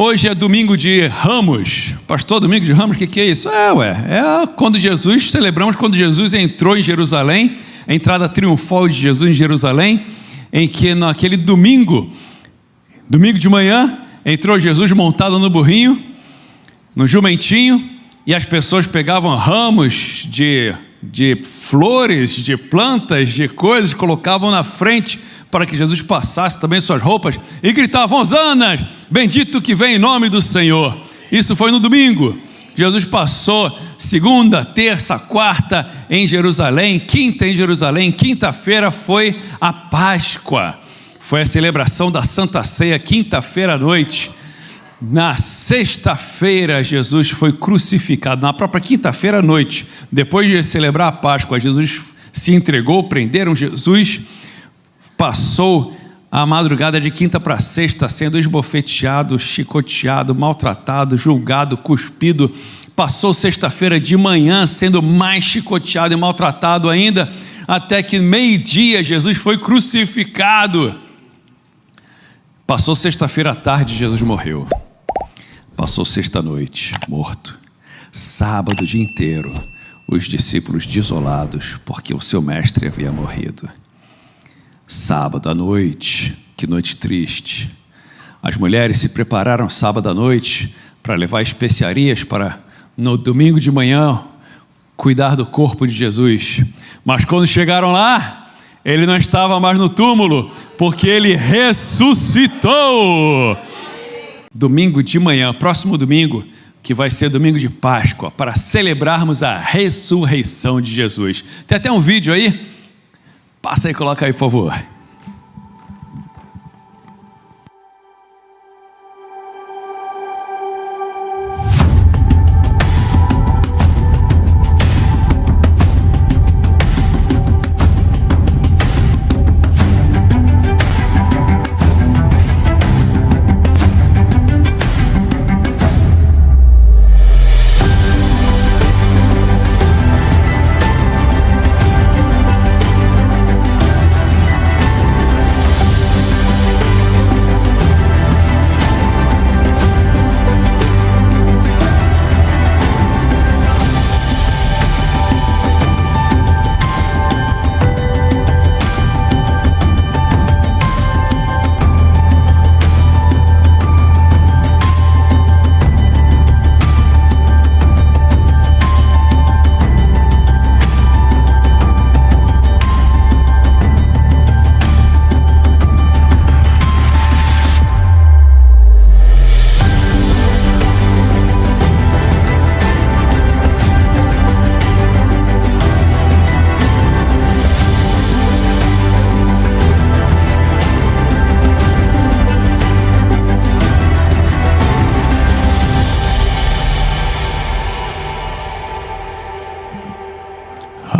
Hoje é domingo de Ramos. Pastor, domingo de Ramos, o que é isso? Celebramos quando Jesus entrou em Jerusalém, a entrada triunfal de Jesus em Jerusalém, em que naquele domingo de manhã, entrou Jesus montado no burrinho, no jumentinho, e as pessoas pegavam ramos de flores, de plantas, de coisas, colocavam na frente para que Jesus passasse também suas roupas e gritavam: Hosana, bendito que vem em nome do Senhor. Isso foi no domingo. Jesus passou segunda, terça, quarta em Jerusalém, quinta em Jerusalém, quinta-feira foi a Páscoa, foi a celebração da Santa Ceia, quinta-feira à noite. Na sexta-feira Jesus foi crucificado, na própria quinta-feira à noite, depois de celebrar a Páscoa, Jesus se entregou, prenderam Jesus, passou a madrugada de quinta para sexta sendo esbofeteado, chicoteado, maltratado, julgado, cuspido. Passou sexta-feira de manhã sendo mais chicoteado e maltratado ainda, até que meio-dia Jesus foi crucificado. Passou sexta-feira à tarde, Jesus morreu. Passou sexta-noite, morto. Sábado o dia inteiro, os discípulos desolados, porque o seu mestre havia morrido. Sábado à noite, que noite triste. As mulheres se prepararam sábado à noite para levar especiarias para, no domingo de manhã, cuidar do corpo de Jesus. Mas quando chegaram lá, ele não estava mais no túmulo, porque ele ressuscitou. Domingo de manhã, próximo domingo, que vai ser domingo de Páscoa, para celebrarmos a ressurreição de Jesus. Tem até um vídeo aí. Passa aí, coloca aí, por favor.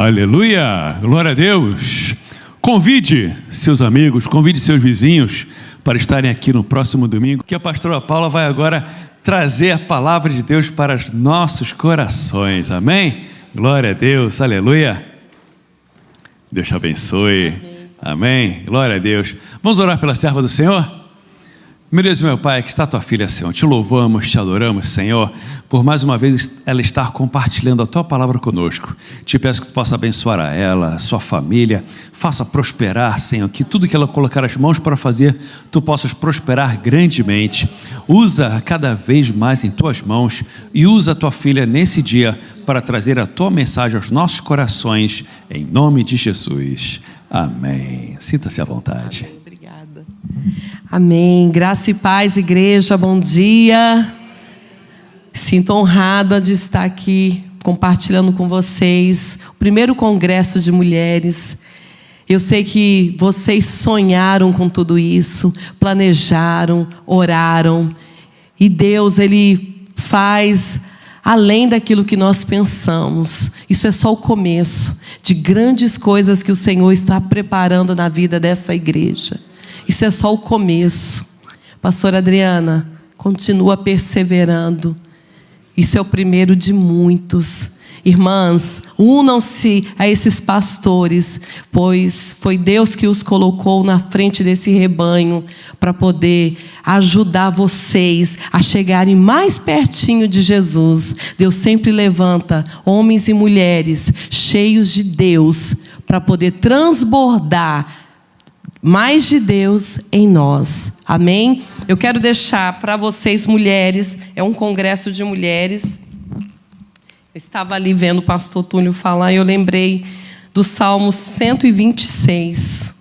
Aleluia, glória a Deus. Convide seus amigos, convide seus vizinhos para estarem aqui no próximo domingo, que a pastora Paula vai agora trazer a palavra de Deus para os nossos corações, amém? Glória a Deus, aleluia. Deus te abençoe, amém? Glória a Deus. Vamos orar pela serva do Senhor? Meu Deus e meu Pai, que está a tua filha, Senhor, te louvamos, te adoramos, Senhor, por mais uma vez ela estar compartilhando a tua palavra conosco. Te peço que tu possa abençoar a ela, a sua família, faça prosperar, Senhor, que tudo que ela colocar as mãos para fazer, tu possas prosperar grandemente. Usa cada vez mais em tuas mãos e usa a tua filha nesse dia para trazer a tua mensagem aos nossos corações, em nome de Jesus. Amém. Sinta-se à vontade. Amém, graça e paz, igreja, bom dia. Sinto honrada de estar aqui compartilhando com vocês o primeiro congresso de mulheres. Eu sei que vocês sonharam com tudo isso, planejaram, oraram, e Deus, Ele faz além daquilo que nós pensamos. Isso é só o começo de grandes coisas que o Senhor está preparando na vida dessa igreja. Isso é só o começo. Pastora Adriana, continua perseverando. Isso é o primeiro de muitos. Irmãs, unam-se a esses pastores, pois foi Deus que os colocou na frente desse rebanho para poder ajudar vocês a chegarem mais pertinho de Jesus. Deus sempre levanta homens e mulheres cheios de Deus para poder transbordar mais de Deus em nós. Amém? Eu quero deixar para vocês, mulheres, é um congresso de mulheres. Eu estava ali vendo o pastor Túlio falar e eu lembrei do Salmo 126.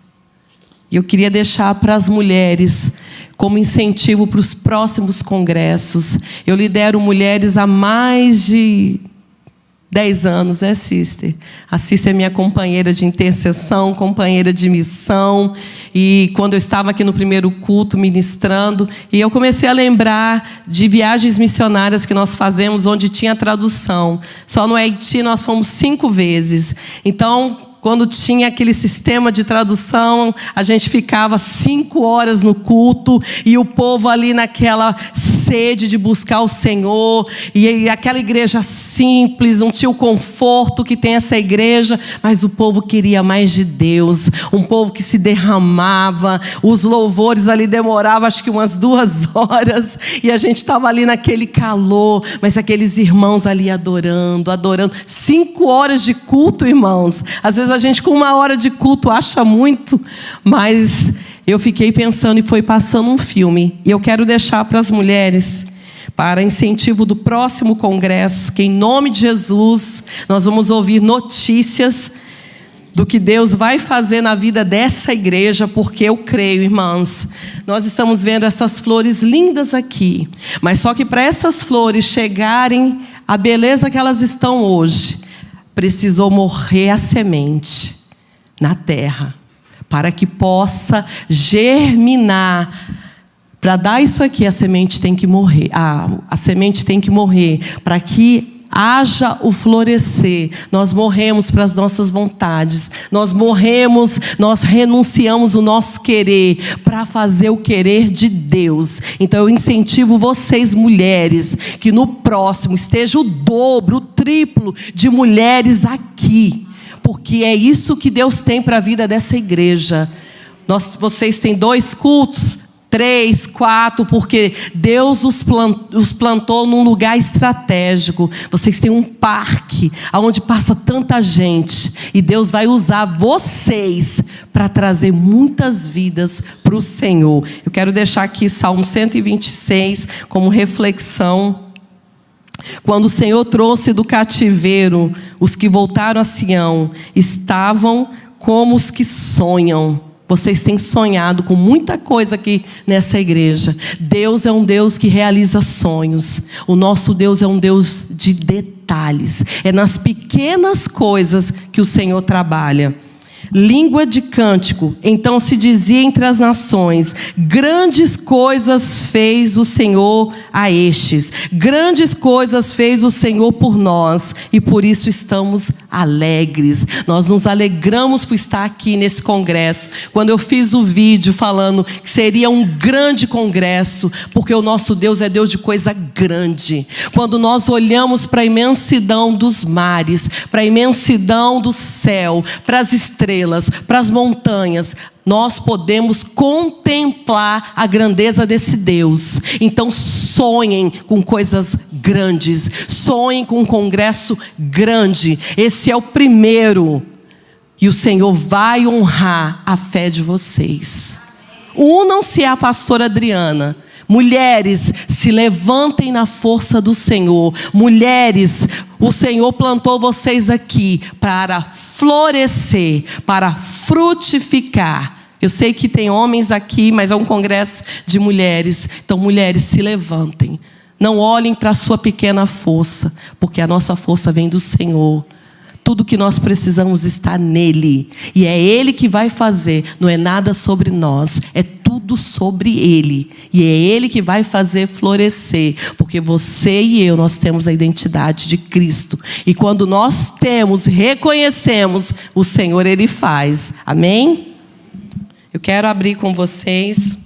E eu queria deixar para as mulheres como incentivo para os próximos congressos. Eu lidero mulheres há mais de 10 anos, né, Sister? A Sister é minha companheira de intercessão, companheira de missão. E quando eu estava aqui no primeiro culto ministrando, e eu comecei a lembrar de viagens missionárias que nós fazemos, onde tinha tradução. Só no Haiti nós fomos 5 vezes. Então, quando tinha aquele sistema de tradução, a gente ficava 5 horas no culto, e o povo ali naquela sede de buscar o Senhor, e aquela igreja simples, não tinha o conforto que tem essa igreja, mas o povo queria mais de Deus, um povo que se derramava, os louvores ali demoravam acho que umas 2 horas, e a gente estava ali naquele calor, mas aqueles irmãos ali adorando, 5 horas de culto, irmãos. Às vezes a gente com 1 hora de culto acha muito, mas eu fiquei pensando e foi passando um filme. E eu quero deixar para as mulheres, para incentivo do próximo congresso, que em nome de Jesus nós vamos ouvir notícias do que Deus vai fazer na vida dessa igreja, porque eu creio, irmãs, nós estamos vendo essas flores lindas aqui, mas só que para essas flores chegarem à beleza que elas estão hoje, precisou morrer a semente na terra, para que possa germinar. Para dar isso aqui, a semente tem que morrer. A semente tem que morrer para que haja o florescer. Nós morremos para as nossas vontades. Nós morremos, nós renunciamos o nosso querer para fazer o querer de Deus. Então eu incentivo vocês, mulheres, que no próximo esteja o dobro, o triplo de mulheres aqui. Porque é isso que Deus tem para a vida dessa igreja. Vocês têm 2 cultos, 3, 4, porque Deus os plantou num lugar estratégico. Vocês têm um parque onde passa tanta gente, e Deus vai usar vocês para trazer muitas vidas para o Senhor. Eu quero deixar aqui Salmo 126 como reflexão. Quando o Senhor trouxe do cativeiro os que voltaram a Sião, estavam como os que sonham. Vocês têm sonhado com muita coisa aqui nessa igreja. Deus é um Deus que realiza sonhos. O nosso Deus é um Deus de detalhes. É nas pequenas coisas que o Senhor trabalha. Língua de cântico. Então se dizia entre as nações: grandes coisas fez o Senhor a estes. Grandes coisas fez o Senhor por nós, e por isso estamos alegres. Nós nos alegramos por estar aqui nesse congresso. Quando eu fiz o vídeo falando que seria um grande congresso, porque o nosso Deus é Deus de coisa grande. Quando nós olhamos para a imensidão dos mares, para a imensidão do céu, para as estrelas, para as montanhas, nós podemos contemplar a grandeza desse Deus. Então sonhem com coisas grandes, sonhem com um congresso grande. Esse é o primeiro, e o Senhor vai honrar a fé de vocês. Unam-se à pastora Adriana. Mulheres, se levantem na força do Senhor. Mulheres, o Senhor plantou vocês aqui para florescer, para frutificar. Eu sei que tem homens aqui, mas é um congresso de mulheres. Então, mulheres, se levantem. Não olhem para a sua pequena força, porque a nossa força vem do Senhor. Tudo que nós precisamos está nele. E é Ele que vai fazer. Não é nada sobre nós. É tudo sobre Ele. E é Ele que vai fazer florescer. Porque você e eu, nós temos a identidade de Cristo. E quando nós reconhecemos o Senhor, Ele faz. Amém? Eu quero abrir com vocês.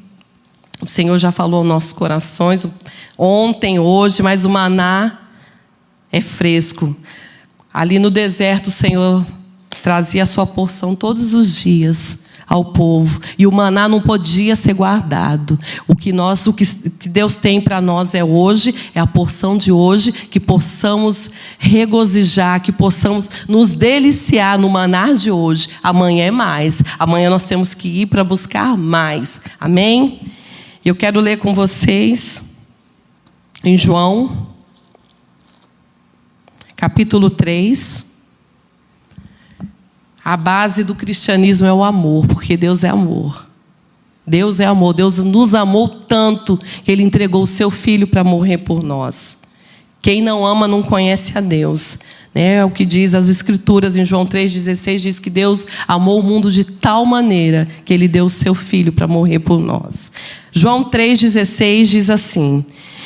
O Senhor já falou aos nossos corações. Ontem, hoje, mas o maná é fresco. Ali no deserto, o Senhor trazia a sua porção todos os dias ao povo. E o maná não podia ser guardado. O que Deus tem para nós é hoje, é a porção de hoje, que possamos regozijar, que possamos nos deliciar no maná de hoje. Amanhã é mais. Amanhã nós temos que ir para buscar mais. Amém? Eu quero ler com vocês em João, capítulo 3. A base do cristianismo é o amor, porque Deus é amor. Deus é amor. Deus nos amou tanto que Ele entregou o seu Filho para morrer por nós. Quem não ama não conhece a Deus. É o que diz as Escrituras em João 3,16, diz que Deus amou o mundo de tal maneira que Ele deu o seu Filho para morrer por nós. João 3,16 diz assim: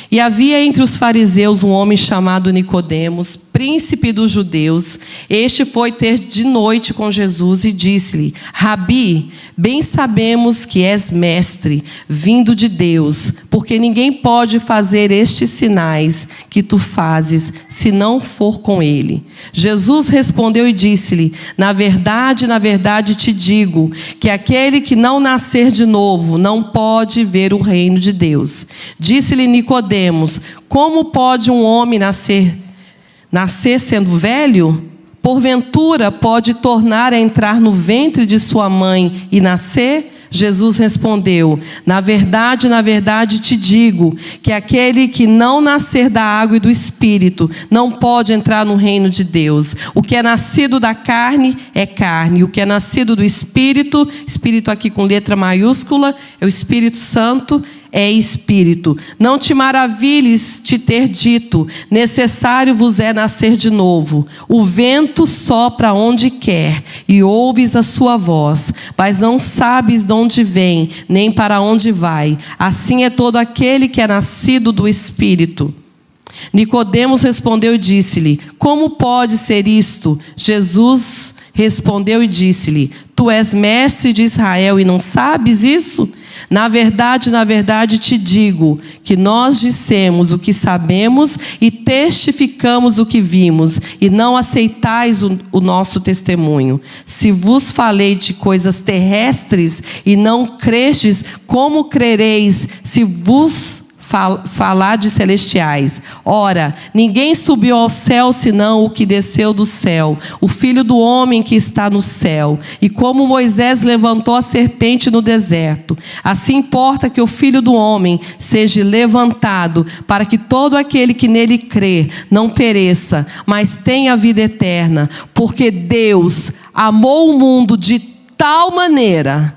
e havia entre os fariseus um homem chamado Nicodemos, príncipe dos judeus. Este foi ter de noite com Jesus e disse-lhe: Rabi, bem sabemos que és mestre, vindo de Deus, porque ninguém pode fazer estes sinais que tu fazes, se não for com ele. Jesus respondeu e disse-lhe: na verdade te digo, que aquele que não nascer de novo não pode ver o reino de Deus. Disse-lhe Nicodemos: como pode um homem nascer sendo velho? Porventura pode tornar a entrar no ventre de sua mãe e nascer? Jesus respondeu: na verdade te digo, que aquele que não nascer da água e do Espírito não pode entrar no reino de Deus. O que é nascido da carne é carne, o que é nascido do Espírito, Espírito aqui com letra maiúscula, é o Espírito Santo, é Espírito. Não te maravilhes te ter dito: necessário vos é nascer de novo. O vento sopra onde quer, e ouves a sua voz, mas não sabes de onde vem, nem para onde vai. Assim é todo aquele que é nascido do Espírito. Nicodemos respondeu e disse-lhe: como pode ser isto? Jesus respondeu e disse-lhe: tu és mestre de Israel e não sabes isso? Na verdade te digo, que nós dissemos o que sabemos e testificamos o que vimos, e não aceitais o nosso testemunho. Se vos falei de coisas terrestres e não crestes, como crereis se vos falar de celestiais? Ora, ninguém subiu ao céu senão o que desceu do céu, o Filho do homem que está no céu. E como Moisés levantou a serpente no deserto, assim importa que o Filho do homem seja levantado, para que todo aquele que nele crê não pereça, mas tenha vida eterna. Porque Deus amou o mundo de tal maneira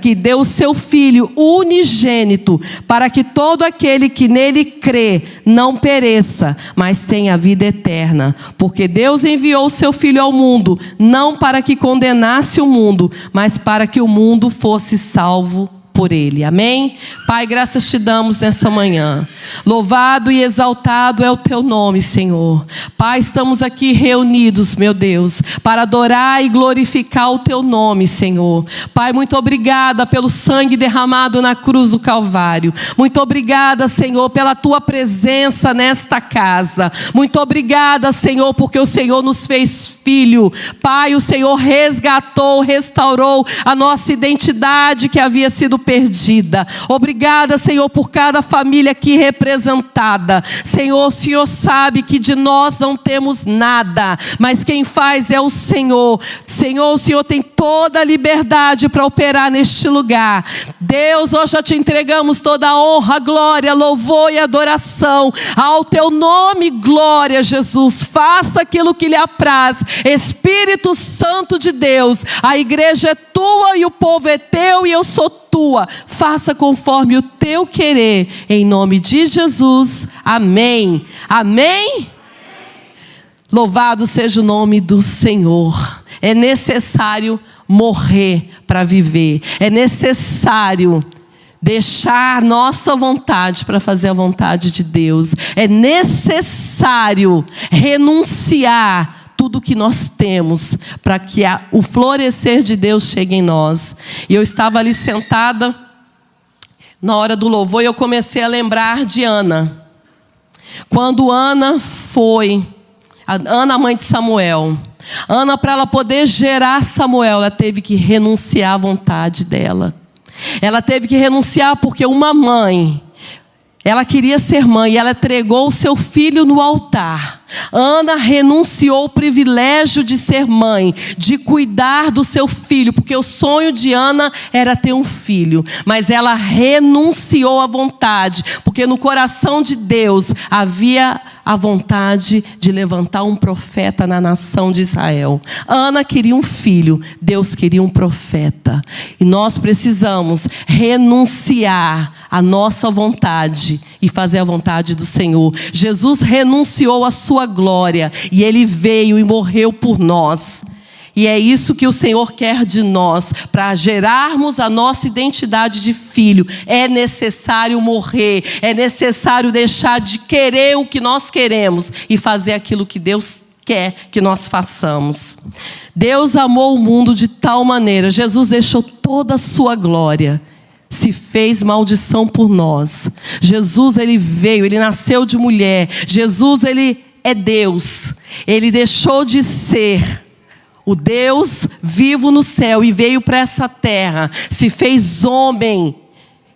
que deu o seu Filho unigênito, para que todo aquele que nele crê não pereça, mas tenha vida eterna. Porque Deus enviou o seu Filho ao mundo, não para que condenasse o mundo, mas para que o mundo fosse salvo por ele. Amém? Pai, graças te damos nessa manhã. Louvado e exaltado é o teu nome, Senhor. Pai, estamos aqui reunidos, meu Deus, para adorar e glorificar o teu nome, Senhor. Pai, muito obrigada pelo sangue derramado na cruz do Calvário. Muito obrigada, Senhor, pela tua presença nesta casa. Muito obrigada, Senhor, porque o Senhor nos fez filho. Pai, o Senhor resgatou, restaurou a nossa identidade que havia sido perdida. Obrigada, Senhor, por cada família aqui representada. Senhor, o Senhor sabe que de nós não temos nada, mas quem faz é o Senhor. Senhor, o Senhor tem toda a liberdade para operar neste lugar. Deus, nós já te entregamos toda a honra, glória, louvor e adoração ao teu nome. Glória, Jesus. Faça aquilo que lhe apraz. Espírito Santo de Deus, a igreja é tua e o povo é teu e eu sou tua. Faça conforme o teu querer, em nome de Jesus. Amém. Amém? Louvado seja o nome do Senhor. É necessário morrer para viver. É necessário deixar nossa vontade para fazer a vontade de Deus. É necessário renunciar tudo que nós temos para que o florescer de Deus chegue em nós. E eu estava ali sentada na hora do louvor e eu comecei a lembrar de Ana. Quando Ana foi Ana, mãe de Samuel. Ana, para ela poder gerar Samuel, ela teve que renunciar à vontade dela. Ela teve que renunciar porque uma mãe, ela queria ser mãe e ela entregou o seu filho no altar. Ana renunciou ao privilégio de ser mãe, de cuidar do seu filho, porque o sonho de Ana era ter um filho. Mas ela renunciou à vontade, porque no coração de Deus havia a vontade de levantar um profeta na nação de Israel. Ana queria um filho, Deus queria um profeta. E nós precisamos renunciar à nossa vontade e fazer a vontade do Senhor. Jesus renunciou à sua glória e Ele veio e morreu por nós. E é isso que o Senhor quer de nós. Para gerarmos a nossa identidade de filho, é necessário morrer, é necessário deixar de querer o que nós queremos e fazer aquilo que Deus quer que nós façamos. Deus amou o mundo de tal maneira, Jesus deixou toda a sua glória, se fez maldição por nós. Jesus, Ele veio, Ele nasceu de mulher. Jesus, Ele é Deus. Ele deixou de ser o Deus vivo no céu e veio para essa terra, se fez homem.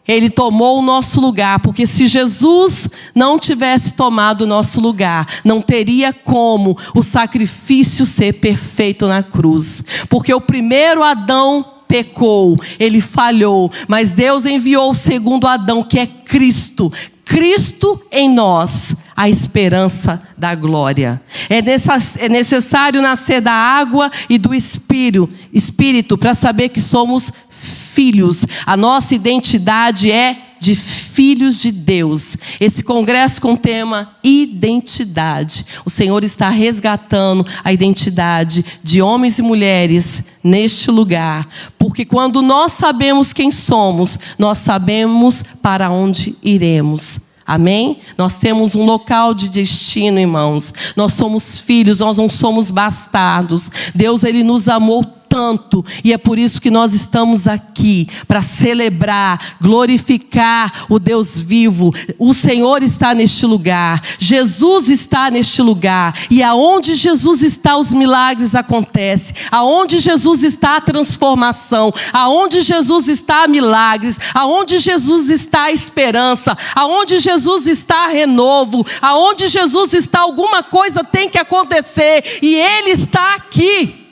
Ele tomou o nosso lugar, porque se Jesus não tivesse tomado o nosso lugar, não teria como o sacrifício ser perfeito na cruz. Porque o primeiro Adão pecou, ele falhou, mas Deus enviou o segundo Adão, que é Cristo. Cristo em nós, a esperança da glória. É necessário nascer da água e do Espírito para saber que somos filhos. A nossa identidade é de filhos de Deus. Esse congresso com o tema identidade. O Senhor está resgatando a identidade de homens e mulheres neste lugar. Porque quando nós sabemos quem somos, nós sabemos para onde iremos. Amém? Nós temos um local de destino, irmãos. Nós somos filhos, nós não somos bastardos. Deus, Ele nos amou tanto, e é por isso que nós estamos aqui, para celebrar, glorificar o Deus vivo. O Senhor está neste lugar, Jesus está neste lugar, e aonde Jesus está, os milagres acontecem. Aonde Jesus está, a transformação. Aonde Jesus está, milagres. Aonde Jesus está, a esperança. Aonde Jesus está, renovo. Aonde Jesus está, alguma coisa tem que acontecer, e Ele está aqui.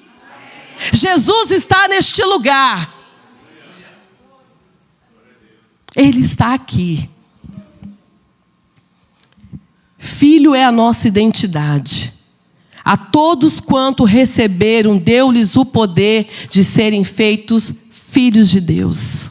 Jesus está neste lugar. Ele está aqui. Filho é a nossa identidade. A todos quanto receberam, deu-lhes o poder de serem feitos filhos de Deus.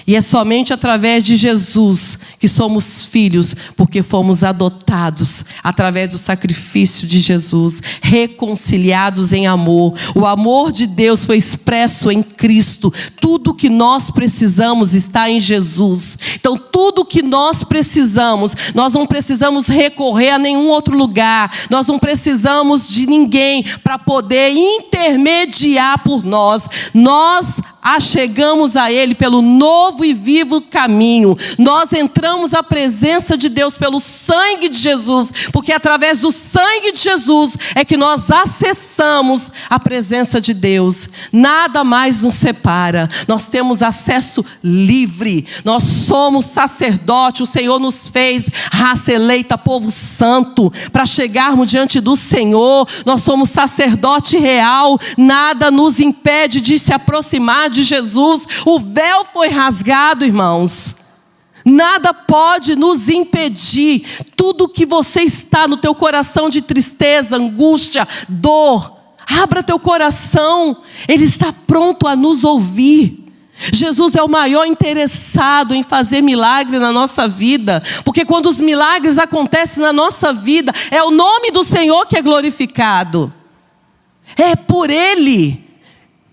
E é somente através de Jesus que somos filhos, porque fomos adotados através do sacrifício de Jesus, reconciliados em amor. O amor de Deus foi expresso em Cristo. Tudo que nós precisamos está em Jesus. Então, tudo que nós precisamos, nós não precisamos recorrer a nenhum outro lugar. Nós não precisamos de ninguém para poder intermediar por nós. Nós achegamos a Ele pelo novo e vivo caminho. Nós entramos à presença de Deus pelo sangue de Jesus, porque através do sangue de Jesus é que nós acessamos a presença de Deus. Nada mais nos separa. Nós temos acesso livre. Nós somos sacerdote. O Senhor nos fez raça eleita, povo santo, para chegarmos diante do Senhor. Nós somos sacerdote real. Nada nos impede de se aproximar de Jesus. O véu foi rasgado, irmãos. Nada pode nos impedir. Tudo que você está no teu coração de tristeza, angústia, dor, abra teu coração. Ele está pronto a nos ouvir. Jesus é o maior interessado em fazer milagre na nossa vida, porque quando os milagres acontecem na nossa vida, é o nome do Senhor que é glorificado. É por Ele.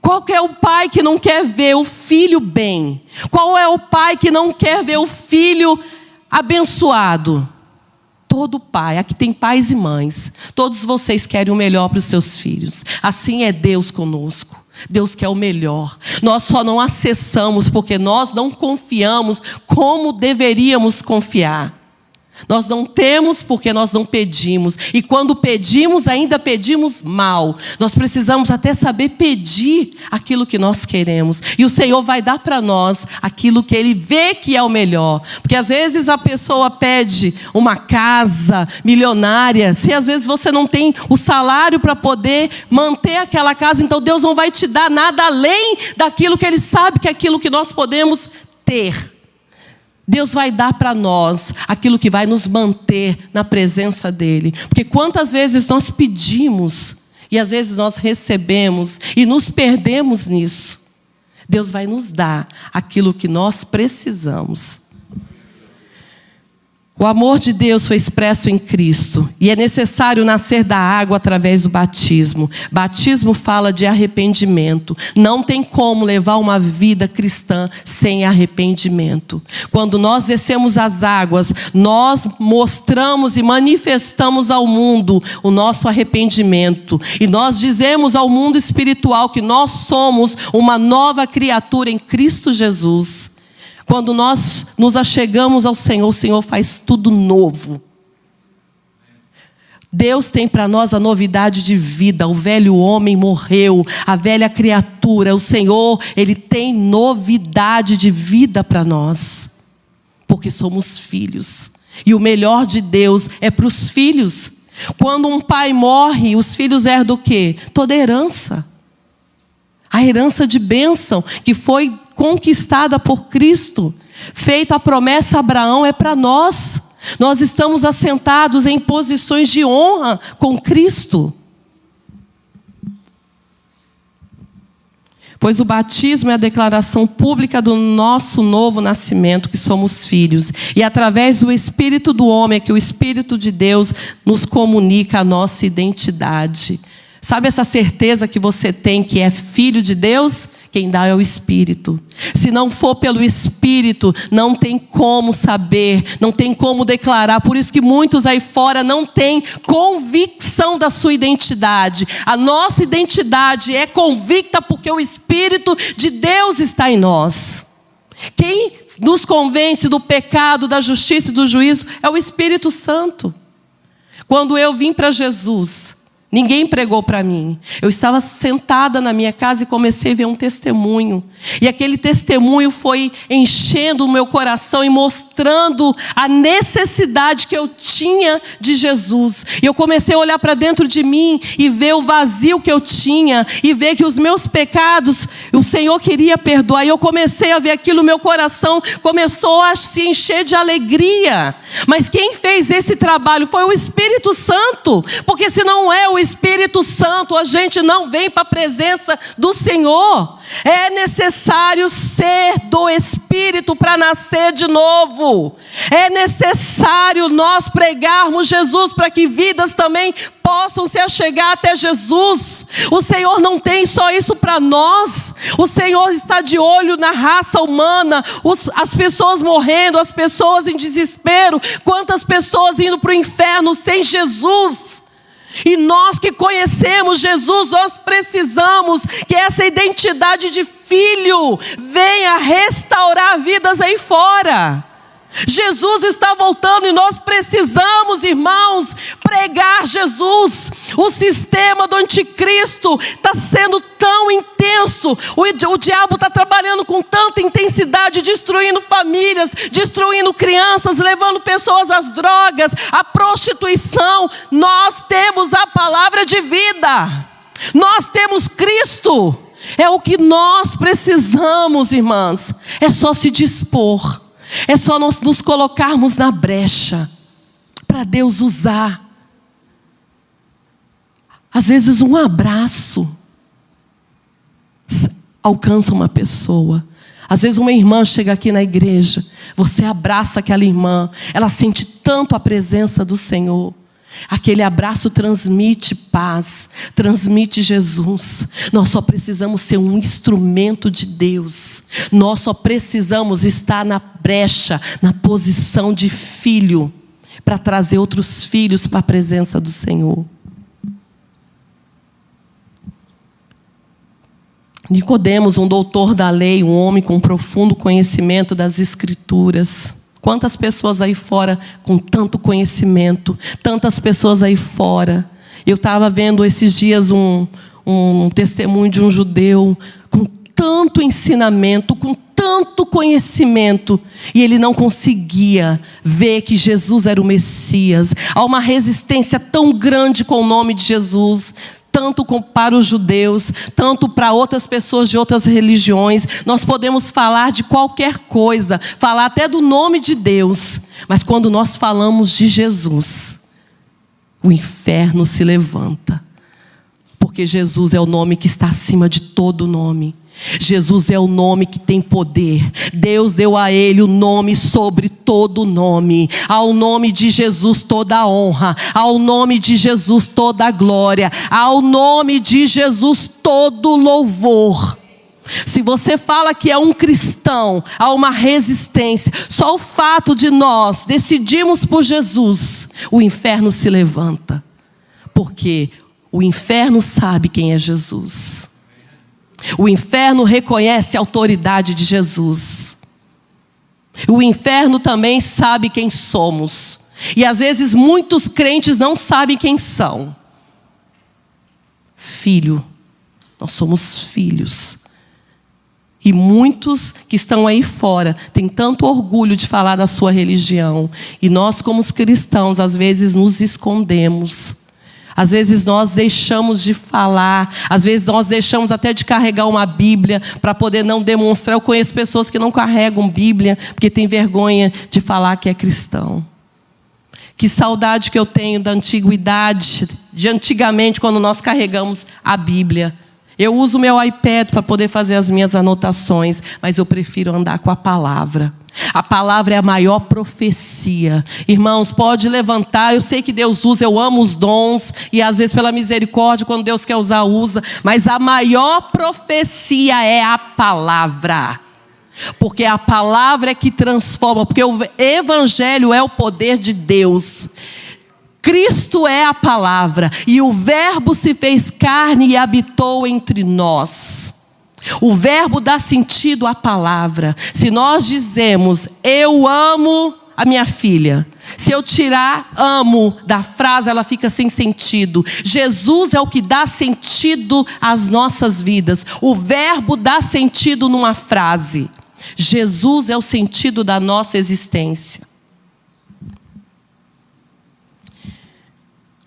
Qual que é o pai que não quer ver o filho bem? Qual é o pai que não quer ver o filho abençoado? Todo pai, aqui tem pais e mães, todos vocês querem o melhor para os seus filhos. Assim é Deus conosco. Deus quer o melhor. Nós só não acessamos porque nós não confiamos como deveríamos confiar. Nós não temos porque nós não pedimos. E quando pedimos, ainda pedimos mal. Nós precisamos até saber pedir aquilo que nós queremos. E o Senhor vai dar para nós aquilo que Ele vê que é o melhor. Porque às vezes a pessoa pede uma casa milionária. Se às vezes você não tem o salário para poder manter aquela casa, então Deus não vai te dar nada além daquilo que Ele sabe que é aquilo que nós podemos ter. Deus vai dar para nós aquilo que vai nos manter na presença dEle. Porque quantas vezes nós pedimos e às vezes nós recebemos e nos perdemos nisso. Deus vai nos dar aquilo que nós precisamos. O amor de Deus foi expresso em Cristo e é necessário nascer da água através do batismo. Batismo fala de arrependimento. Não tem como levar uma vida cristã sem arrependimento. Quando nós descemos as águas, nós mostramos e manifestamos ao mundo o nosso arrependimento. E nós dizemos ao mundo espiritual que nós somos uma nova criatura em Cristo Jesus. Quando nós nos achegamos ao Senhor, o Senhor faz tudo novo. Deus tem para nós a novidade de vida. O velho homem morreu, a velha criatura. O Senhor, Ele tem novidade de vida para nós. Porque somos filhos. E o melhor de Deus é para os filhos. Quando um pai morre, os filhos herdam o quê? Toda a herança. A herança de bênção que foi conquistada por Cristo. Feita a promessa a Abraão é para nós. Nós estamos assentados em posições de honra com Cristo. Pois o batismo é a declaração pública do nosso novo nascimento, que somos filhos. E através do Espírito do homem é que o Espírito de Deus nos comunica a nossa identidade. Sabe essa certeza que você tem que é filho de Deus? Quem dá é o Espírito. Se não for pelo Espírito, não tem como saber, não tem como declarar. Por isso que muitos aí fora não têm convicção da sua identidade. A nossa identidade é convicta porque o Espírito de Deus está em nós. Quem nos convence do pecado, da justiça e do juízo é o Espírito Santo. Quando eu vim para Jesus, ninguém pregou para mim. Eu estava sentada na minha casa e comecei a ver um testemunho. E aquele testemunho foi enchendo o meu coração e mostrando a necessidade que eu tinha de Jesus. E eu comecei a olhar para dentro de mim e ver o vazio que eu tinha. E ver que os meus pecados, o Senhor queria perdoar. E eu comecei a ver aquilo, meu coração começou a se encher de alegria. Mas quem fez esse trabalho foi o Espírito Santo. Porque se não é o Espírito Santo, a gente não vem para a presença do Senhor. É necessário ser do Espírito para nascer de novo. É necessário nós pregarmos Jesus para que vidas também possam se achegar até Jesus. O Senhor não tem só isso para nós. O Senhor está de olho na raça humana, as pessoas morrendo, as pessoas em desespero. Quantas pessoas indo para o inferno sem Jesus? E nós que conhecemos Jesus, nós precisamos que essa identidade de filho venha restaurar vidas aí fora. Jesus está voltando e nós precisamos, irmãos, pregar Jesus. O sistema do anticristo está sendo tão intenso. O diabo está trabalhando com tanta intensidade, destruindo famílias, destruindo crianças, levando pessoas às drogas, à prostituição. Nós temos a palavra de vida. Nós temos Cristo. É o que nós precisamos, irmãs. É só se dispor. É só nós nos colocarmos na brecha para Deus usar. Às vezes um abraço alcança uma pessoa. Às vezes uma irmã chega aqui na igreja, você abraça aquela irmã, ela sente tanto a presença do Senhor. Aquele abraço transmite paz, transmite Jesus. Nós só precisamos ser um instrumento de Deus. Nós só precisamos estar na brecha, na posição de filho, para trazer outros filhos para a presença do Senhor. Nicodemos, um doutor da lei, um homem com profundo conhecimento das Escrituras, Quantas pessoas aí fora com tanto conhecimento, tantas pessoas aí fora. Eu estava vendo esses dias um testemunho de um judeu com tanto ensinamento, com tanto conhecimento, e ele não conseguia ver que Jesus era o Messias. Há uma resistência tão grande com o nome de Jesus, tanto para os judeus, tanto para outras pessoas de outras religiões. Nós podemos falar de qualquer coisa, falar até do nome de Deus, mas quando nós falamos de Jesus, o inferno se levanta, porque Jesus é o nome que está acima de todo nome. Jesus é o nome que tem poder. Deus deu a ele o nome sobre todo nome. Ao nome de Jesus toda a honra, ao nome de Jesus toda a glória, ao nome de Jesus todo louvor. Se você fala que é um cristão, há uma resistência. Só o fato de nós decidirmos por Jesus, o inferno se levanta, porque o inferno sabe quem é Jesus. O inferno reconhece a autoridade de Jesus. O inferno também sabe quem somos. E às vezes muitos crentes não sabem quem são. Filho. Nós somos filhos. E muitos que estão aí fora têm tanto orgulho de falar da sua religião. E nós, como os cristãos, às vezes nos escondemos. Às vezes nós deixamos de falar, às vezes nós deixamos até de carregar uma Bíblia para poder não demonstrar. Eu conheço pessoas que não carregam Bíblia porque têm vergonha de falar que é cristão. Que saudade que eu tenho da antiguidade, de antigamente, quando nós carregamos a Bíblia. Eu uso o meu iPad para poder fazer as minhas anotações, mas eu prefiro andar com a palavra. A palavra é a maior profecia. Irmãos, pode levantar. Eu sei que Deus usa, eu amo os dons. E às vezes pela misericórdia, quando Deus quer usar, usa. Mas a maior profecia é a palavra. Porque a palavra é que transforma. Porque o evangelho é o poder de Deus. Cristo é a palavra. E o verbo se fez carne e habitou entre nós. O verbo dá sentido à palavra. Se nós dizemos, eu amo a minha filha, se eu tirar amo da frase, ela fica sem sentido. Jesus é o que dá sentido às nossas vidas. O verbo dá sentido numa frase. Jesus é o sentido da nossa existência.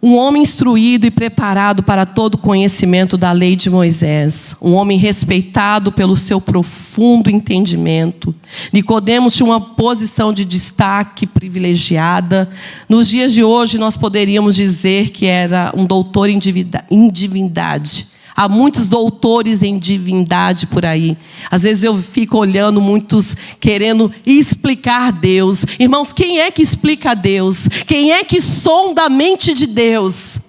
Um homem instruído e preparado para todo o conhecimento da lei de Moisés. Um homem respeitado pelo seu profundo entendimento. Nicodemos tinha uma posição de destaque privilegiada. Nos dias de hoje, nós poderíamos dizer que era um doutor em divindade. Há muitos doutores em divindade por aí. Às vezes eu fico olhando muitos querendo explicar Deus. Irmãos, quem é que explica Deus? Quem é que sonda a mente de Deus?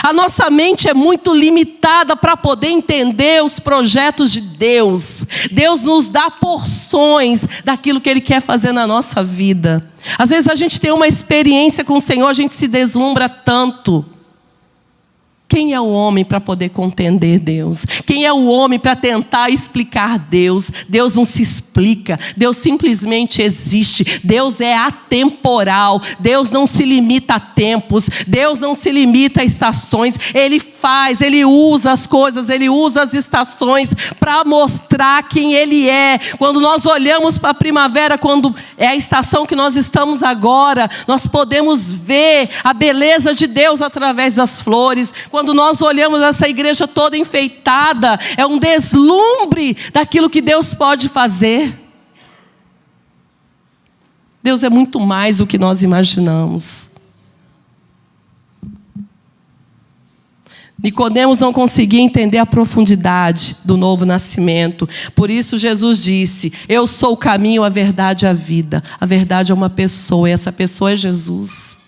A nossa mente é muito limitada para poder entender os projetos de Deus. Deus nos dá porções daquilo que Ele quer fazer na nossa vida. Às vezes a gente tem uma experiência com o Senhor, a gente se deslumbra tanto. Quem é o homem para poder compreender Deus? Quem é o homem para tentar explicar Deus? Deus não se explica. Deus simplesmente existe. Deus é atemporal. Deus não se limita a tempos. Deus não se limita a estações. Ele faz, Ele usa as coisas, Ele usa as estações para mostrar quem Ele é. Quando nós olhamos para a primavera, quando é a estação que nós estamos agora, nós podemos ver a beleza de Deus através das flores. Quando nós olhamos essa igreja toda enfeitada, é um deslumbre daquilo que Deus pode fazer. Deus é muito mais do que nós imaginamos. Nicodemos não conseguia entender a profundidade do novo nascimento. Por isso Jesus disse, eu sou o caminho, a verdade e a vida. A verdade é uma pessoa, e essa pessoa é Jesus.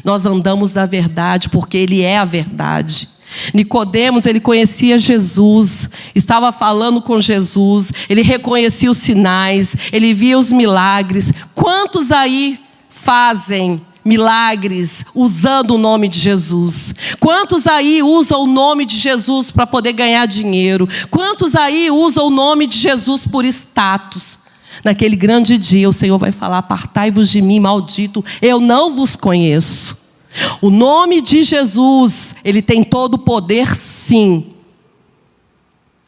Nós andamos na verdade porque Ele é a verdade. Nicodemos, ele conhecia Jesus, estava falando com Jesus, ele reconhecia os sinais, ele via os milagres. Quantos aí fazem milagres usando o nome de Jesus? Quantos aí usam o nome de Jesus para poder ganhar dinheiro? Quantos aí usam o nome de Jesus por status? Naquele grande dia o Senhor vai falar: apartai-vos de mim, maldito, eu não vos conheço. O nome de Jesus, ele tem todo o poder, sim.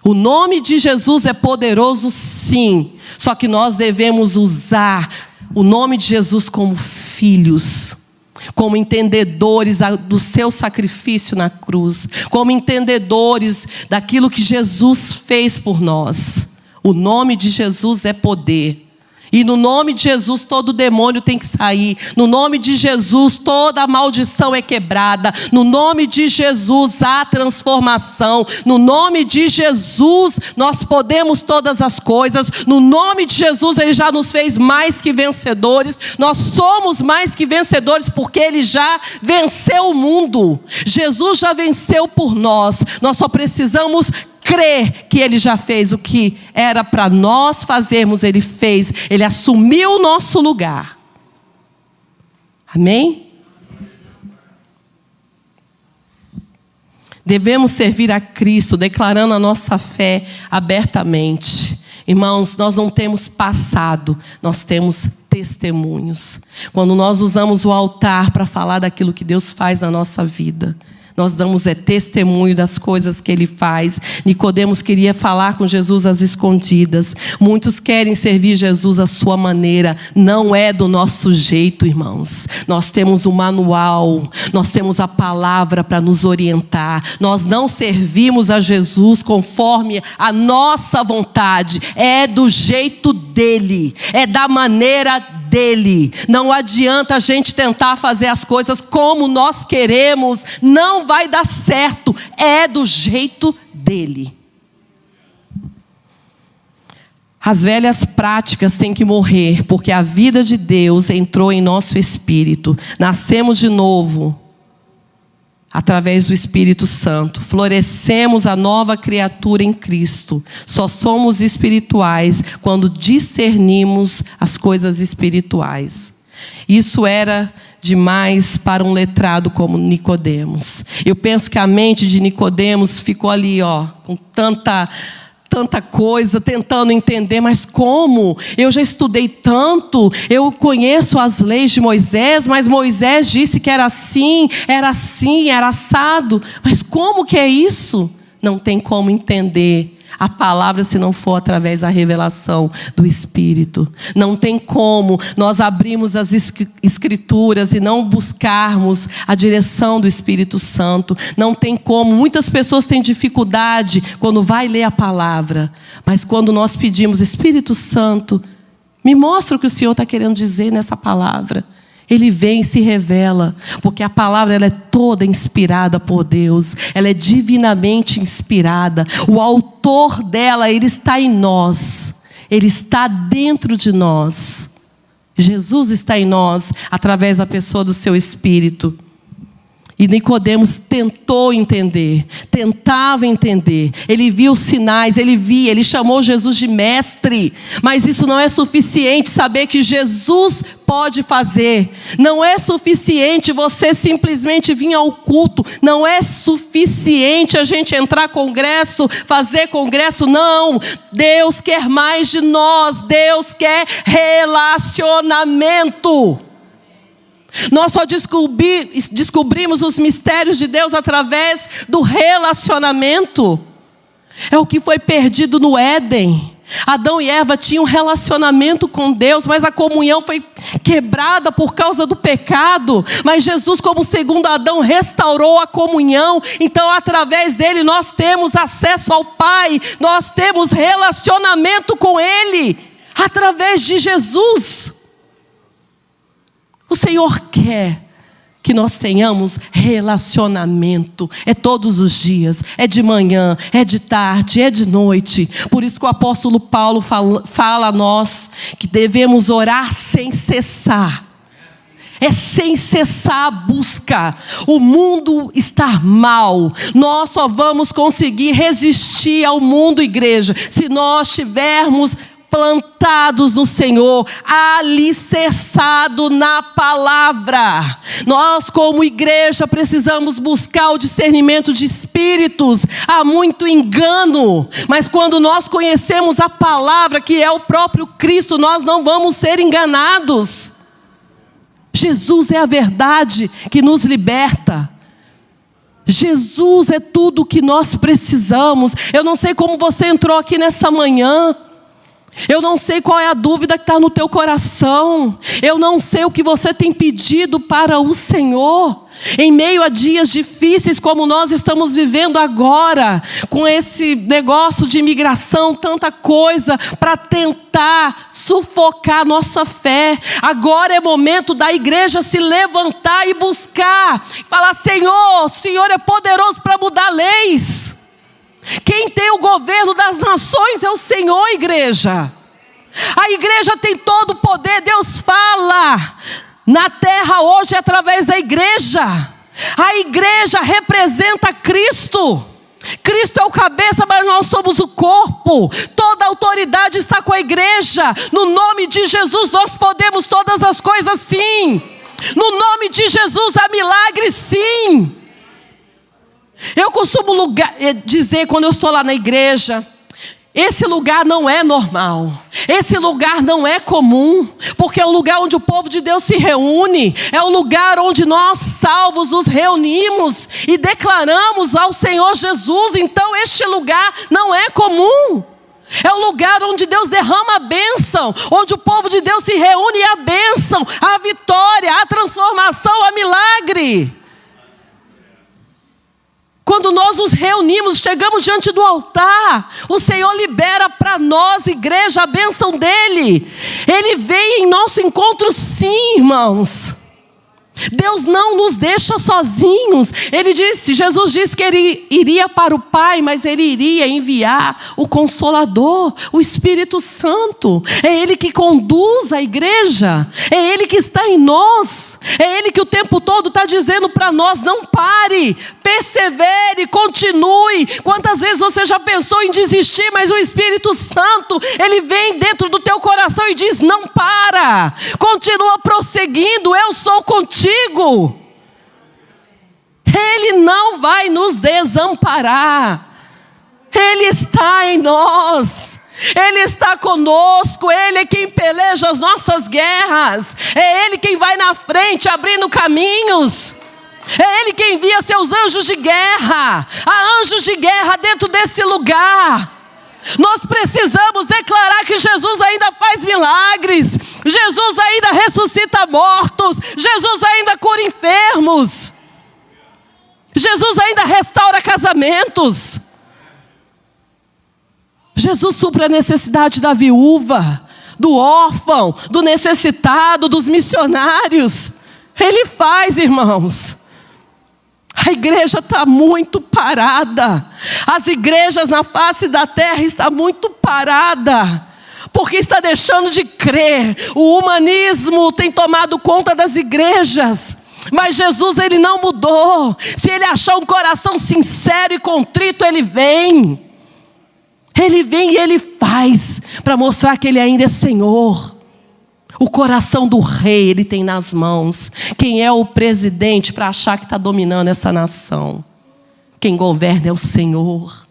O nome de Jesus é poderoso, sim. Só que nós devemos usar o nome de Jesus como filhos, como entendedores do seu sacrifício na cruz, como entendedores daquilo que Jesus fez por nós. O nome de Jesus é poder. E no nome de Jesus todo demônio tem que sair. No nome de Jesus toda maldição é quebrada. No nome de Jesus há transformação. No nome de Jesus nós podemos todas as coisas. No nome de Jesus Ele já nos fez mais que vencedores. Nós somos mais que vencedores porque Ele já venceu o mundo. Jesus já venceu por nós. Nós só precisamos crer que Ele já fez o que era para nós fazermos. Ele fez, Ele assumiu o nosso lugar. Amém? Devemos servir a Cristo, declarando a nossa fé abertamente. Irmãos, nós não temos passado, nós temos testemunhos. Quando nós usamos o altar para falar daquilo que Deus faz na nossa vida, nós damos testemunho das coisas que Ele faz. Nicodemos queria falar com Jesus às escondidas. Muitos querem servir Jesus à sua maneira. Não é do nosso jeito, irmãos. Nós temos um manual. Nós temos a palavra para nos orientar. Nós não servimos a Jesus conforme a nossa vontade. É do jeito dEle. É da maneira dEle. Não adianta a gente tentar fazer as coisas como nós queremos. Não vai dar certo. É do jeito dEle. As velhas práticas têm que morrer, porque a vida de Deus entrou em nosso espírito. Nascemos de novo através do Espírito Santo. Florescemos a nova criatura em Cristo. Só somos espirituais quando discernimos as coisas espirituais. Isso era demais para um letrado como Nicodemos. Eu penso que a mente de Nicodemos ficou ali, com tanta coisa, tentando entender, mas como? Eu já estudei tanto, eu conheço as leis de Moisés, mas Moisés disse que era assim, era assado. Mas como que é isso? Não tem como entender a palavra se não for através da revelação do Espírito. Não tem como nós abrirmos as Escrituras e não buscarmos a direção do Espírito Santo. Não tem como. Muitas pessoas têm dificuldade quando vai ler a palavra. Mas quando nós pedimos: Espírito Santo, me mostra o que o Senhor está querendo dizer nessa palavra. Ele vem e se revela, porque a palavra ela é toda inspirada por Deus, ela é divinamente inspirada. O autor dela, ele está em nós, ele está dentro de nós. Jesus está em nós através da pessoa do seu Espírito. E Nicodemos tentou entender, tentava entender. Ele viu os sinais, ele chamou Jesus de mestre. Mas isso não é suficiente, saber que Jesus pode fazer. Não é suficiente você simplesmente vir ao culto. Não é suficiente a gente entrar congresso, fazer congresso. Não, Deus quer mais de nós. Deus quer relacionamento. Nós só descobrimos os mistérios de Deus através do relacionamento. É o que foi perdido no Éden. Adão e Eva tinham um relacionamento com Deus, mas a comunhão foi quebrada por causa do pecado. Mas Jesus, como segundo Adão, restaurou a comunhão. Então, através dele, nós temos acesso ao Pai. Nós temos relacionamento com Ele, através de Jesus. O Senhor quer que nós tenhamos relacionamento. É todos os dias, é de manhã, é de tarde, é de noite. Por isso que o apóstolo Paulo fala a nós que devemos orar sem cessar. É sem cessar a busca. O mundo está mal. Nós só vamos conseguir resistir ao mundo, igreja, se nós tivermos plantados no Senhor, alicerçado na palavra. Nós, como igreja, precisamos buscar o discernimento de espíritos. Há muito engano, mas quando nós conhecemos a palavra, que é o próprio Cristo, nós não vamos ser enganados. Jesus é a verdade que nos liberta. Jesus é tudo o que nós precisamos. Eu não sei como você entrou aqui nessa manhã. Eu não sei qual é a dúvida que está no teu coração. Eu não sei o que você tem pedido para o Senhor. Em meio a dias difíceis como nós estamos vivendo agora, com esse negócio de imigração, tanta coisa para tentar sufocar nossa fé. Agora é momento da igreja se levantar e buscar. Falar: Senhor, o Senhor é poderoso para mudar leis. Quem tem o governo das nações é o Senhor, igreja. A igreja tem todo o poder. Deus fala na terra hoje através da igreja. A igreja representa Cristo. Cristo é o cabeça, mas nós somos o corpo. Toda a autoridade está com a igreja. No nome de Jesus nós podemos todas as coisas, sim. No nome de Jesus há milagres, sim. Eu costumo dizer, quando eu estou lá na igreja, esse lugar não é normal, esse lugar não é comum, porque é o lugar onde o povo de Deus se reúne, é o lugar onde nós, salvos, nos reunimos e declaramos ao Senhor Jesus. Então este lugar não é comum, é o lugar onde Deus derrama a bênção, onde o povo de Deus se reúne e a bênção, a vitória, a transformação, a milagre. Quando nós nos reunimos, chegamos diante do altar, o Senhor libera para nós, igreja, a bênção dEle. Ele vem em nosso encontro, sim, irmãos. Deus não nos deixa sozinhos. Jesus disse que Ele iria para o Pai, mas Ele iria enviar o Consolador, o Espírito Santo. É Ele que conduz a igreja, é Ele que está em nós, é Ele que o tempo todo está dizendo para nós: não pare, persevere, continue. Quantas vezes você já pensou em desistir, mas o Espírito Santo, Ele vem dentro do teu coração e diz: não para, continua prosseguindo, eu sou contigo. Ele não vai nos desamparar. Ele está em nós. Ele está conosco. Ele é quem peleja as nossas guerras. É Ele quem vai na frente abrindo caminhos. É Ele quem envia seus anjos de guerra. Há anjos de guerra dentro desse lugar. Nós precisamos declarar que Jesus ainda faz milagres, Jesus ainda ressuscita mortos, Jesus ainda cura enfermos, Jesus ainda restaura casamentos, Jesus supre a necessidade da viúva, do órfão, do necessitado, dos missionários. Ele faz, irmãos. A igreja está muito parada. As igrejas na face da terra estão muito paradas, porque está deixando de crer. O humanismo tem tomado conta das igrejas, mas Jesus, Ele não mudou. Se Ele achar um coração sincero e contrito, Ele vem. Ele vem e Ele faz, para mostrar que Ele ainda é Senhor. O coração do rei Ele tem nas mãos. Quem é o presidente para achar que está dominando essa nação? Quem governa é o Senhor.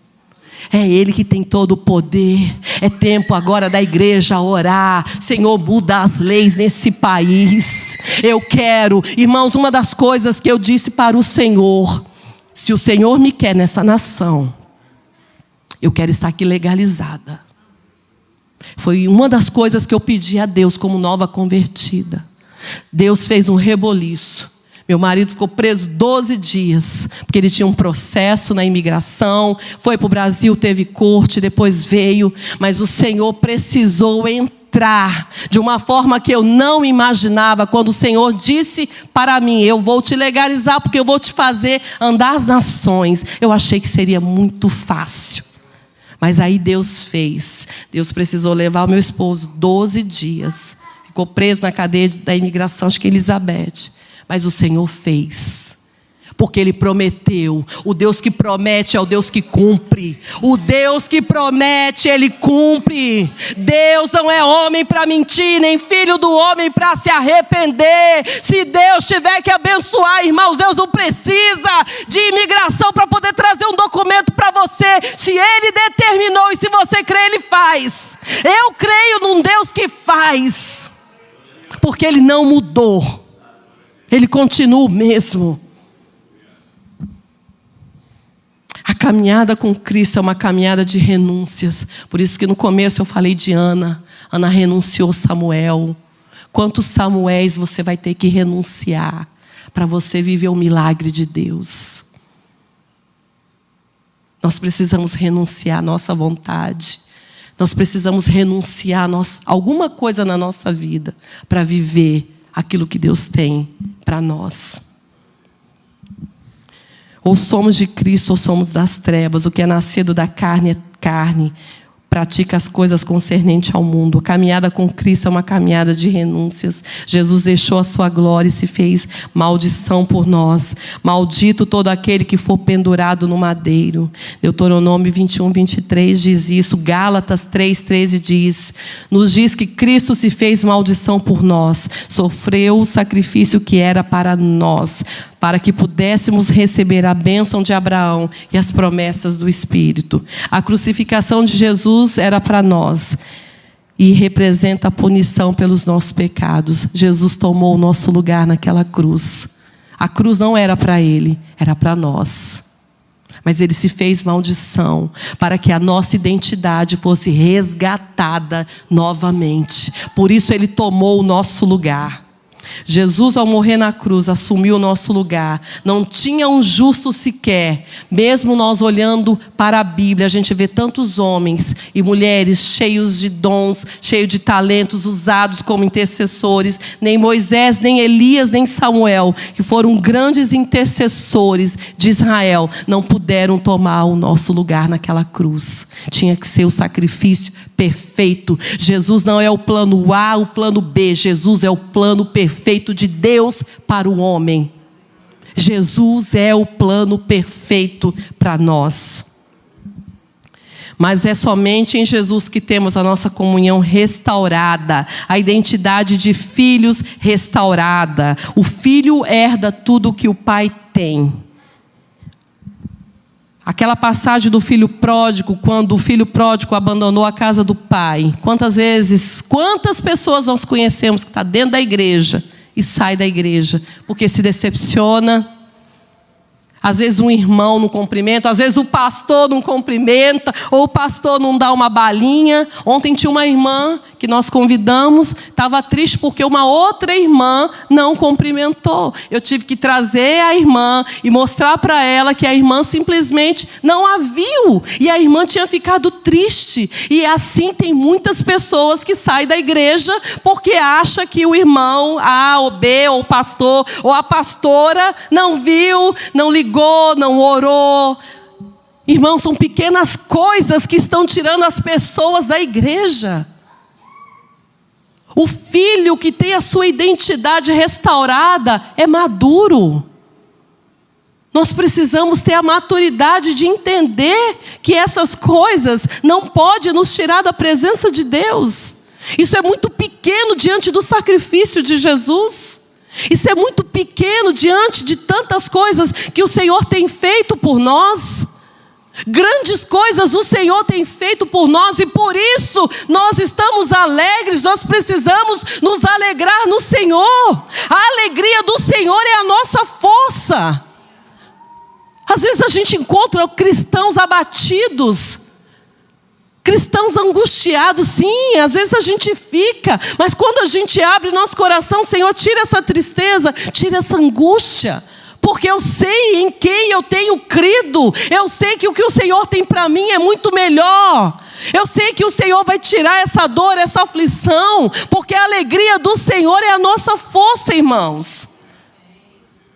É Ele que tem todo o poder. É tempo agora da igreja orar: Senhor, muda as leis nesse país. Eu quero, irmãos, uma das coisas que eu disse para o Senhor: se o Senhor me quer nessa nação, eu quero estar aqui legalizada. Foi uma das coisas que eu pedi a Deus como nova convertida. Deus fez um reboliço. Meu marido ficou preso 12 dias, porque ele tinha um processo na imigração. Foi para o Brasil, teve corte, depois veio. Mas o Senhor precisou entrar de uma forma que eu não imaginava. Quando o Senhor disse para mim: eu vou te legalizar, porque eu vou te fazer andar as nações. Eu achei que seria muito fácil. Mas aí Deus fez. Deus precisou levar o meu esposo 12 dias. Ficou preso na cadeia da imigração, acho que Elizabeth. Mas o Senhor fez. porque Ele prometeu. O Deus que promete é o Deus que cumpre. O Deus que promete, Ele cumpre. Deus não é homem para mentir, nem filho do homem para se arrepender. Se Deus tiver que abençoar, irmãos, Deus não precisa de imigração para poder trazer um documento para você. Se Ele determinou e se você crê, Ele faz. Eu creio num Deus que faz, porque Ele não mudou. Ele continua o mesmo. A caminhada com Cristo é uma caminhada de renúncias. Por isso que no começo eu falei de Ana. Ana renunciou Samuel. Quantos Samuéis você vai ter que renunciar para você viver o milagre de Deus? Nós precisamos renunciar à nossa vontade. Nós precisamos renunciar a alguma coisa na nossa vida para viver aquilo que Deus tem para nós. Ou somos de Cristo ou somos das trevas. O que é nascido da carne é carne. Pratica as coisas concernentes ao mundo. A caminhada com Cristo é uma caminhada de renúncias. Jesus deixou a sua glória e se fez maldição por nós. Maldito todo aquele que for pendurado no madeiro. Deuteronômio 21, 23 diz isso. Gálatas 3, 13 nos diz que Cristo se fez maldição por nós. Sofreu o sacrifício que era para nós, para que pudéssemos receber a bênção de Abraão e as promessas do Espírito. A crucificação de Jesus era para nós e representa a punição pelos nossos pecados. Jesus tomou o nosso lugar naquela cruz. A cruz não era para Ele, era para nós. Mas Ele se fez maldição para que a nossa identidade fosse resgatada novamente. Por isso Ele tomou o nosso lugar. Jesus, ao morrer na cruz, assumiu o nosso lugar. Não tinha um justo sequer. Mesmo nós olhando para a Bíblia, a gente vê tantos homens e mulheres cheios de dons, cheios de talentos, usados como intercessores. Nem Moisés, nem Elias, nem Samuel, que foram grandes intercessores de Israel, não puderam tomar o nosso lugar naquela cruz. Tinha que ser o sacrifício perfeito. Jesus não é o plano A, o plano B. Jesus é o plano perfeito de Deus para o homem. Jesus é o plano perfeito para nós. Mas é somente em Jesus que temos a nossa comunhão restaurada, a identidade de filhos restaurada. O filho herda tudo o que o pai tem. Aquela passagem do filho pródigo, quando o filho pródigo abandonou a casa do pai. Quantas pessoas nós conhecemos que está dentro da igreja e sai da igreja porque se decepciona? Às vezes um irmão não cumprimenta, às vezes o pastor não cumprimenta, ou o pastor não dá uma balinha. Ontem tinha uma irmã que nós convidamos, estava triste porque uma outra irmã não cumprimentou. Eu tive que trazer a irmã e mostrar para ela que a irmã simplesmente não a viu. E a irmã tinha ficado triste. E assim tem muitas pessoas que saem da igreja porque acham que o irmão A ou B, ou o pastor, ou a pastora não viu, não ligou, não orou. Irmãos, são pequenas coisas que estão tirando as pessoas da igreja. O filho que tem a sua identidade restaurada é maduro. Nós precisamos ter a maturidade de entender que essas coisas não podem nos tirar da presença de Deus. Isso é muito pequeno diante do sacrifício de Jesus. Isso é muito pequeno diante de tantas coisas que o Senhor tem feito por nós. Grandes coisas o Senhor tem feito por nós e por isso nós estamos alegres. Nós precisamos nos alegrar no Senhor. A alegria do Senhor é a nossa força. Às vezes a gente encontra cristãos abatidos, cristãos angustiados. Sim, às vezes a gente fica, mas quando a gente abre nosso coração, Senhor, tira essa tristeza, tira essa angústia, porque eu sei em quem eu tenho crido. Eu sei que o que o Senhor tem para mim é muito melhor. Eu sei que o Senhor vai tirar essa dor, essa aflição, porque a alegria do Senhor é a nossa força, irmãos.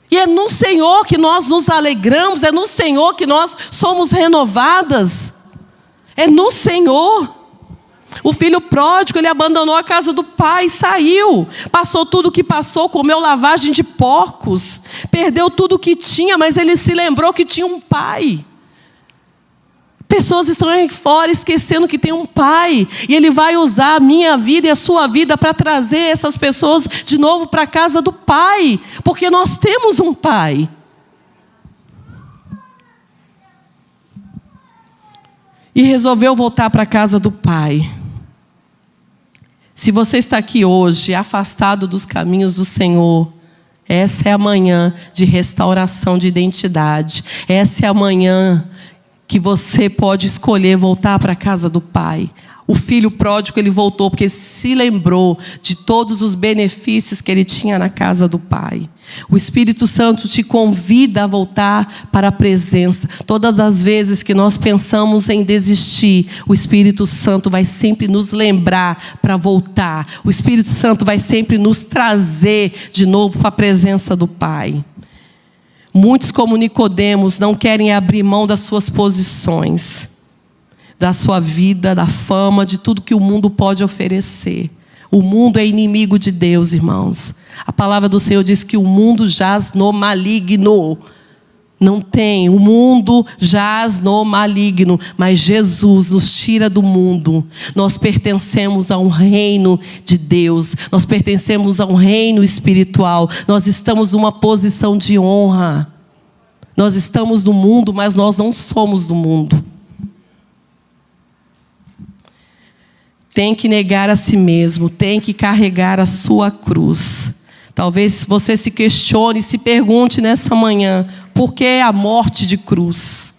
E é no Senhor que nós nos alegramos, é no Senhor que nós somos renovadas. É no Senhor. O filho pródigo, ele abandonou a casa do pai, saiu, passou tudo o que passou, comeu lavagem de porcos, perdeu tudo o que tinha, mas ele se lembrou que tinha um pai. Pessoas estão aí fora esquecendo que tem um pai, e ele vai usar a minha vida e a sua vida para trazer essas pessoas de novo para a casa do pai, porque nós temos um pai. E resolveu voltar para a casa do pai. Se você está aqui hoje, afastado dos caminhos do Senhor, essa é a manhã de restauração de identidade. Essa é a manhã que você pode escolher voltar para a casa do pai. O filho pródigo, ele voltou porque se lembrou de todos os benefícios que ele tinha na casa do pai. O Espírito Santo te convida a voltar para a presença. Todas as vezes que nós pensamos em desistir, o Espírito Santo vai sempre nos lembrar para voltar. O Espírito Santo vai sempre nos trazer de novo para a presença do Pai. Muitos, como Nicodemos, não querem abrir mão das suas posições, da sua vida, da fama, de tudo que o mundo pode oferecer. O mundo é inimigo de Deus, irmãos. A palavra do Senhor diz que o mundo jaz no maligno. Não tem, o mundo jaz no maligno, mas Jesus nos tira do mundo. Nós pertencemos a um reino de Deus, nós pertencemos a um reino espiritual, nós estamos numa posição de honra. Nós estamos no mundo, mas nós não somos do mundo. Tem que negar a si mesmo, tem que carregar a sua cruz. Talvez você se questione, se pergunte nessa manhã, por que a morte de cruz?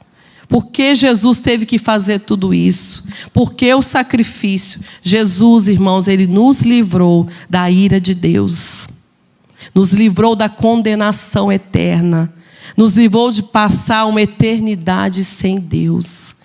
Por que Jesus teve que fazer tudo isso? Por que o sacrifício? Jesus, irmãos, ele nos livrou da ira de Deus. Nos livrou da condenação eterna. Nos livrou de passar uma eternidade sem Deus.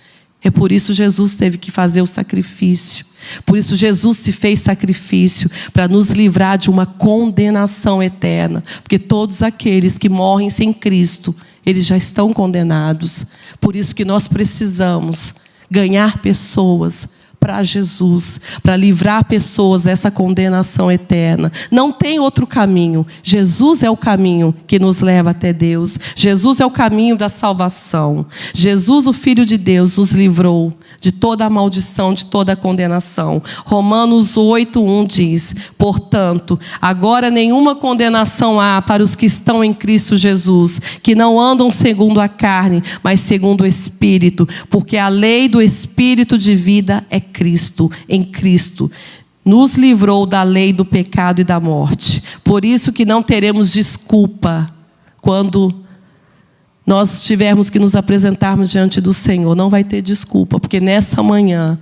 É por isso Jesus teve que fazer o sacrifício. Por isso Jesus se fez sacrifício, para nos livrar de uma condenação eterna. Porque todos aqueles que morrem sem Cristo, eles já estão condenados. Por isso que nós precisamos ganhar pessoas para Jesus, para livrar pessoas dessa condenação eterna. Não tem outro caminho. Jesus é o caminho que nos leva até Deus. Jesus é o caminho da salvação. Jesus, o Filho de Deus, nos livrou de toda a maldição, de toda a condenação. Romanos 8:1 diz: portanto, agora nenhuma condenação há para os que estão em Cristo Jesus, que não andam segundo a carne, mas segundo o Espírito, porque a lei do Espírito de vida é Cristo, em Cristo. Nos livrou da lei do pecado e da morte. Por isso que não teremos desculpa quando nós tivermos que nos apresentarmos diante do Senhor. Não vai ter desculpa, porque nessa manhã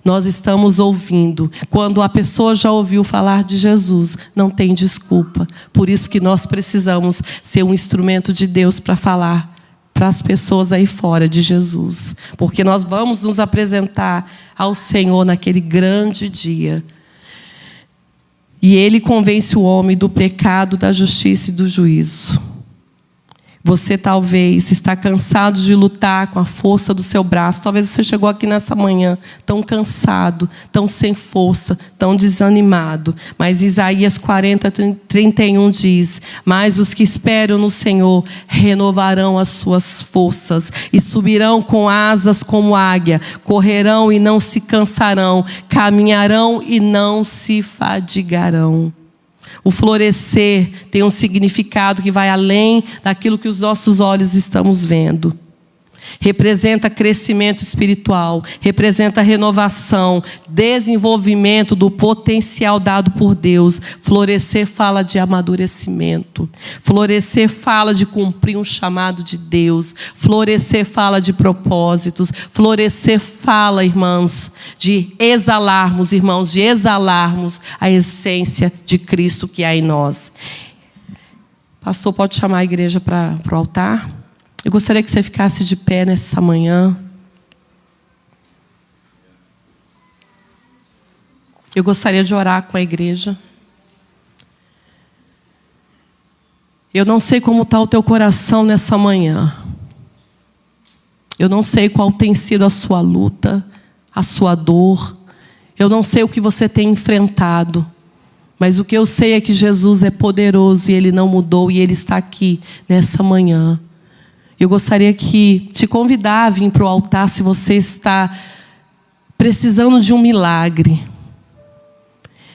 nós estamos ouvindo. Quando a pessoa já ouviu falar de Jesus, não tem desculpa. Por isso que nós precisamos ser um instrumento de Deus para falar para as pessoas aí fora de Jesus. Porque nós vamos nos apresentar ao Senhor naquele grande dia. E Ele convence o homem do pecado, da justiça e do juízo. Você talvez está cansado de lutar com a força do seu braço. Talvez você chegou aqui nessa manhã tão cansado, tão sem força, tão desanimado. Mas Isaías 40:31 diz: mas os que esperam no Senhor renovarão as suas forças e subirão com asas como águia, correrão e não se cansarão, caminharão e não se fadigarão. O florescer tem um significado que vai além daquilo que os nossos olhos estamos vendo. Representa crescimento espiritual, representa renovação, desenvolvimento do potencial dado por Deus. Florescer fala de amadurecimento. Florescer fala de cumprir um chamado de Deus. Florescer fala de propósitos. Florescer fala, irmãs, de exalarmos, irmãos, de exalarmos a essência de Cristo que há em nós. Pastor, pode chamar a igreja para o altar? Eu gostaria que você ficasse de pé nessa manhã. Eu gostaria de orar com a igreja. Eu não sei como está o teu coração nessa manhã. Eu não sei qual tem sido a sua luta, a sua dor. Eu não sei o que você tem enfrentado, mas o que eu sei é que Jesus é poderoso e Ele não mudou e Ele está aqui nessa manhã. Eu gostaria que te convidar a vir para o altar se você está precisando de um milagre.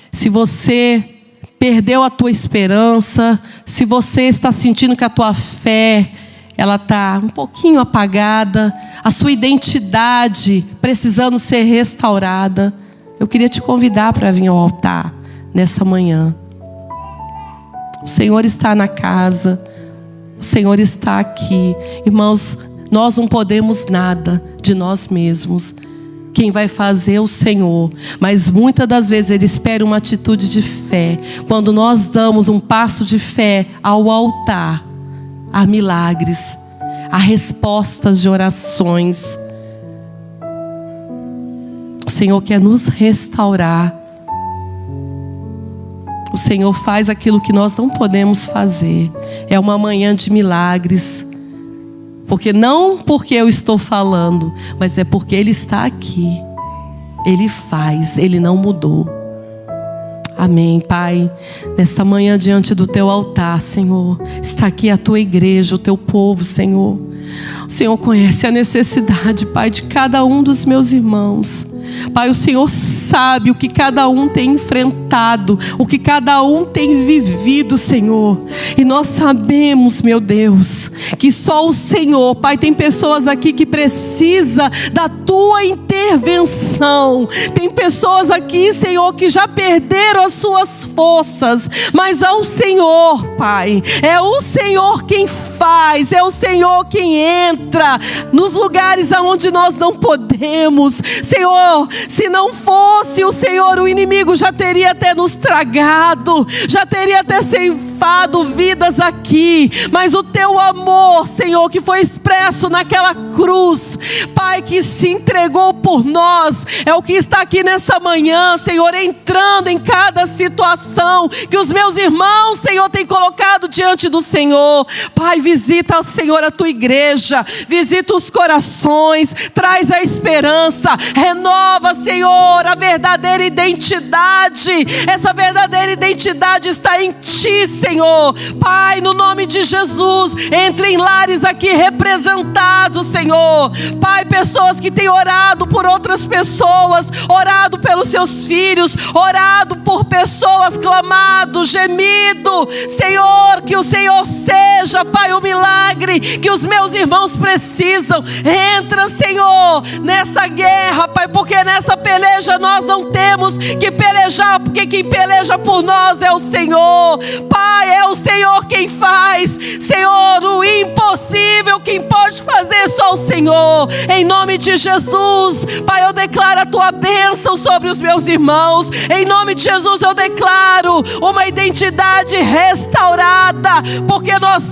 Se você perdeu a tua esperança, se você está sentindo que a tua fé ela está um pouquinho apagada, a sua identidade precisando ser restaurada, eu queria te convidar para vir ao altar nessa manhã. O Senhor está na casa, o Senhor está aqui. Irmãos, nós não podemos nada de nós mesmos. Quem vai fazer é o Senhor. Mas muitas das vezes Ele espera uma atitude de fé. Quando nós damos um passo de fé ao altar, há milagres, há respostas de orações. O Senhor quer nos restaurar. O Senhor faz aquilo que nós não podemos fazer. É uma manhã de milagres. Não porque eu estou falando, mas é porque Ele está aqui. Ele faz, Ele não mudou. Amém, Pai. Nesta manhã diante do Teu altar, Senhor, está aqui a Tua igreja, o Teu povo, Senhor. O Senhor conhece a necessidade, Pai, de cada um dos meus irmãos. Pai, o Senhor sabe o que cada um tem enfrentado, o que cada um tem vivido, Senhor. E nós sabemos, meu Deus, que só o Senhor, Pai, tem pessoas aqui que precisam da Tua intervenção. Tem pessoas aqui, Senhor, que já perderam as suas forças, mas é o Senhor, Pai, é o Senhor quem faz, é o Senhor quem entra nos lugares aonde nós não podemos. Senhor, se não fosse o Senhor, o inimigo já teria até nos tragado, já teria até ceifado vidas aqui. Mas o Teu amor, Senhor, que foi expresso naquela cruz, Pai, que se entregou por nós, é o que está aqui nessa manhã, Senhor, entrando em cada situação que os meus irmãos, Senhor, têm colocado diante do Senhor. Pai, visita, Senhor, a Tua igreja, visita os corações, traz a esperança, renova, Senhor, a verdadeira identidade. Essa verdadeira identidade está em Ti, Senhor. Pai, no nome de Jesus, entre em lares aqui representados, Senhor. Pai, pessoas que têm orado por outras pessoas, orado pelos seus filhos, orado por pessoas, clamado, gemido. Senhor, que o Senhor seja, Pai, o milagre que os meus irmãos precisam. Entra, Senhor, nessa guerra, Pai, porque nessa peleja nós não temos que pelejar, porque quem peleja por nós é o Senhor. Pai, é o Senhor quem faz. Senhor, o impossível, quem pode fazer só o Senhor. Em nome de Jesus, Pai, eu declaro a Tua bênção sobre os meus irmãos. Em nome de Jesus, eu declaro uma identidade restaurada, porque nós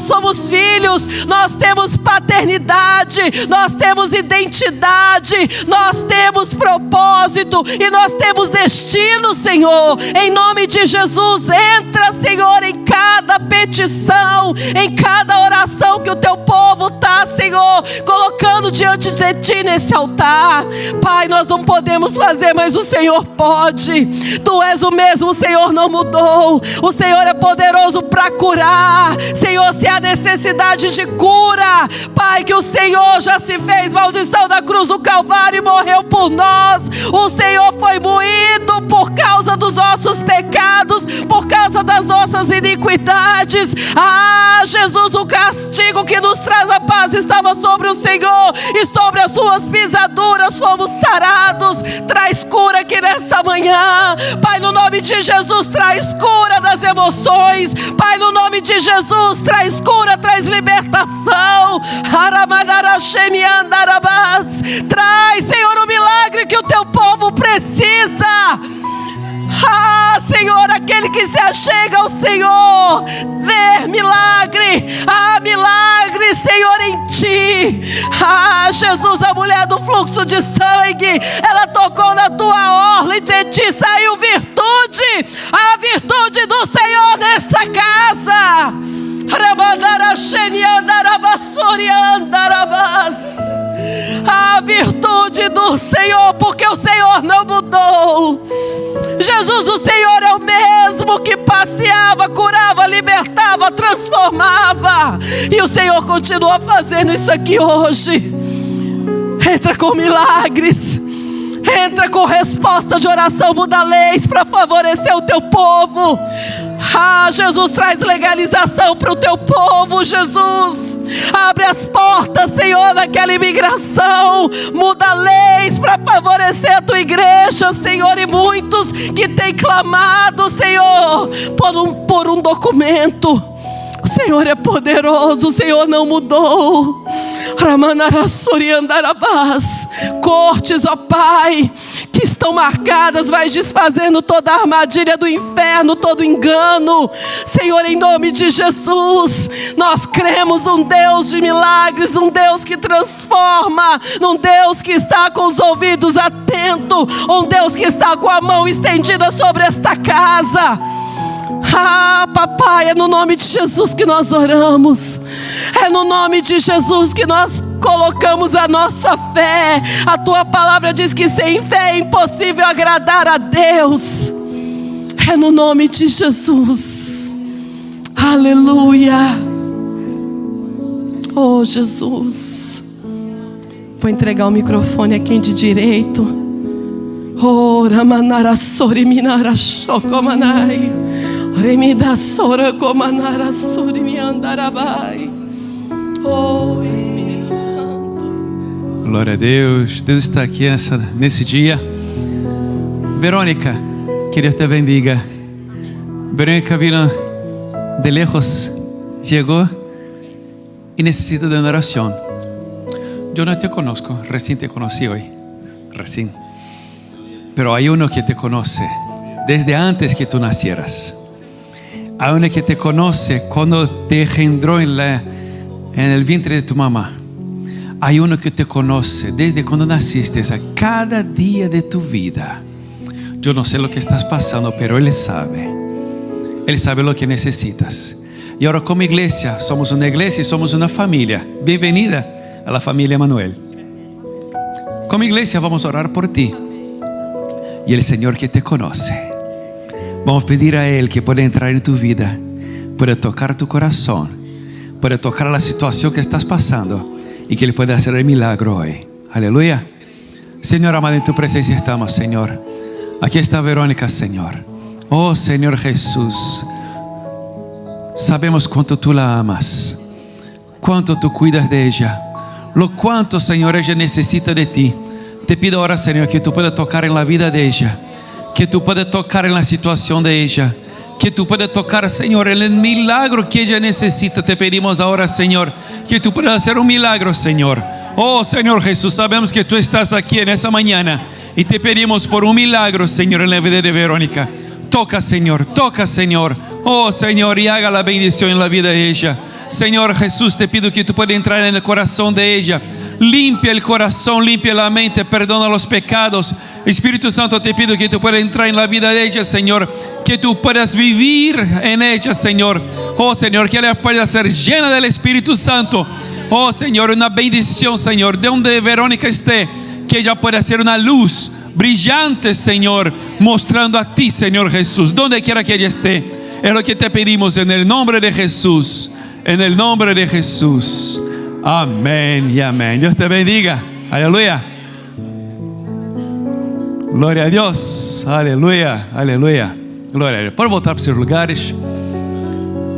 somos filhos, nós temos paternidade, nós temos identidade, nós temos propósito e nós temos destino, Senhor. Em nome de Jesus, entra, Senhor, em cada petição, em cada oração que o Teu povo está, Senhor, colocando diante de Ti nesse altar. Pai, nós não podemos fazer, mas o Senhor pode. Tu és o mesmo, o Senhor não mudou. O Senhor é poderoso para curar. Senhor, se há necessidade de cura, Pai, que o Senhor já se fez maldição da cruz do Calvário e morreu por nós. O Senhor foi moído por causa dos nossos pecados, por causa das nossas iniquidades. Ah, Jesus, o castigo que nos traz a paz estava sobre o Senhor, e sobre as suas pisaduras fomos sarados. Traz cura aqui nessa manhã, Pai, no nome de Jesus. Traz cura das emoções, Pai, no nome de Jesus. Traz cura, traz libertação. Traz, Senhor, o milagre que o Teu povo precisa. Ah, Senhor, aquele que se achega ao Senhor, ver milagre. Ah, milagre, Senhor, em Ti. Ah, Jesus, a mulher do fluxo de sangue, ela tocou na Tua orla e de Ti saiu virtude. A virtude do Senhor nessa casa. A virtude do Senhor, porque o Senhor não mudou. Jesus, o Senhor é o mesmo que passeava, curava, libertava, transformava. E o Senhor continua fazendo isso aqui hoje. Entra com milagres, entra com resposta de oração, muda leis para favorecer o teu povo. Jesus, traz legalização para o teu povo. Jesus, abre as portas, Senhor, naquela imigração, muda leis para favorecer a tua igreja, Senhor. E muitos que têm clamado, Senhor, por um documento. O Senhor é poderoso, o Senhor não mudou. Cortes, ó Pai, que estão marcadas, vai desfazendo toda a armadilha do inferno, todo engano. Senhor, em nome de Jesus, nós cremos num Deus de milagres, num Deus que transforma, num Deus que está com os ouvidos atentos, um Deus que está com a mão estendida sobre esta casa. Papai, é no nome de Jesus que nós oramos, é no nome de Jesus que nós colocamos a nossa fé. A tua palavra diz que sem fé é impossível agradar a Deus. É no nome de Jesus. Aleluia. Oh Jesus, vou entregar o microfone a quem de direito. Oh Ramanara Sori Minara Shokomanai, Remida Sora Komanara Sori Miandarabai. Oh Espírito Santo. Glória a Deus. Deus está aqui nesse dia. Verônica, que Deus te bendiga. Verônica vino de lejos, chegou e necessita de uma oração. Eu não te conozco, recién te conocí hoy, recién. Pero hay uno que te conoce desde antes que tú nacieras. Hay uno que te conoce cuando te engendró en el vientre de tu mamá. Hay uno que te conoce desde cuando naciste, a cada día de tu vida. Yo no sé lo que estás pasando, pero Él sabe. Él sabe lo que necesitas. Y ahora como iglesia, somos una iglesia y somos una familia. Bienvenida a la familia Emanuel. Como iglesia vamos a orar por ti. Y el Señor que te conoce, vamos a pedir a Él que pueda entrar en tu vida, pueda tocar tu corazón, pueda tocar la situación que estás pasando y que Él pueda hacer el milagro hoy. Aleluya. Señor amado, en tu presencia estamos, Señor. Aquí está Verónica, Señor. Oh Señor Jesús, sabemos cuánto tú la amas, cuánto tú cuidas de ella, lo cuánto, Señor, ella necesita de ti. Te pido ahora, Señor, que tú puedas tocar en la vida de ella, que tú puedas tocar en la situación de ella, que tú puedas tocar, Señor, en el milagro que ella necesita. Te pedimos ahora, Señor, que tú puedas hacer un milagro, Señor. Oh Señor Jesús, sabemos que tú estás aquí en esa mañana y te pedimos por un milagro, Señor, en la vida de Verónica. Toca, Señor, toca, Señor. Oh Señor, y haga la bendición en la vida de ella. Señor Jesús, te pido que tú puedas entrar en el corazón de ella. Limpia el corazón, limpia la mente, perdona los pecados. Espíritu Santo, te pido que tú puedas entrar en la vida de ella, Señor, que tú puedas vivir en ella, Señor. Oh Señor, que ella pueda ser llena del Espíritu Santo. Oh Señor, una bendición, Señor, de donde Verónica esté, que ella pueda ser una luz brillante, Señor, mostrando a ti, Señor Jesús, donde quiera que ella esté. Es lo que te pedimos en el nombre de Jesús, en el nombre de Jesús. Amén y amén. Dios te bendiga. Aleluya. Glória a Deus. Aleluia. Aleluia. Glória a Deus. Pode voltar para os seus lugares.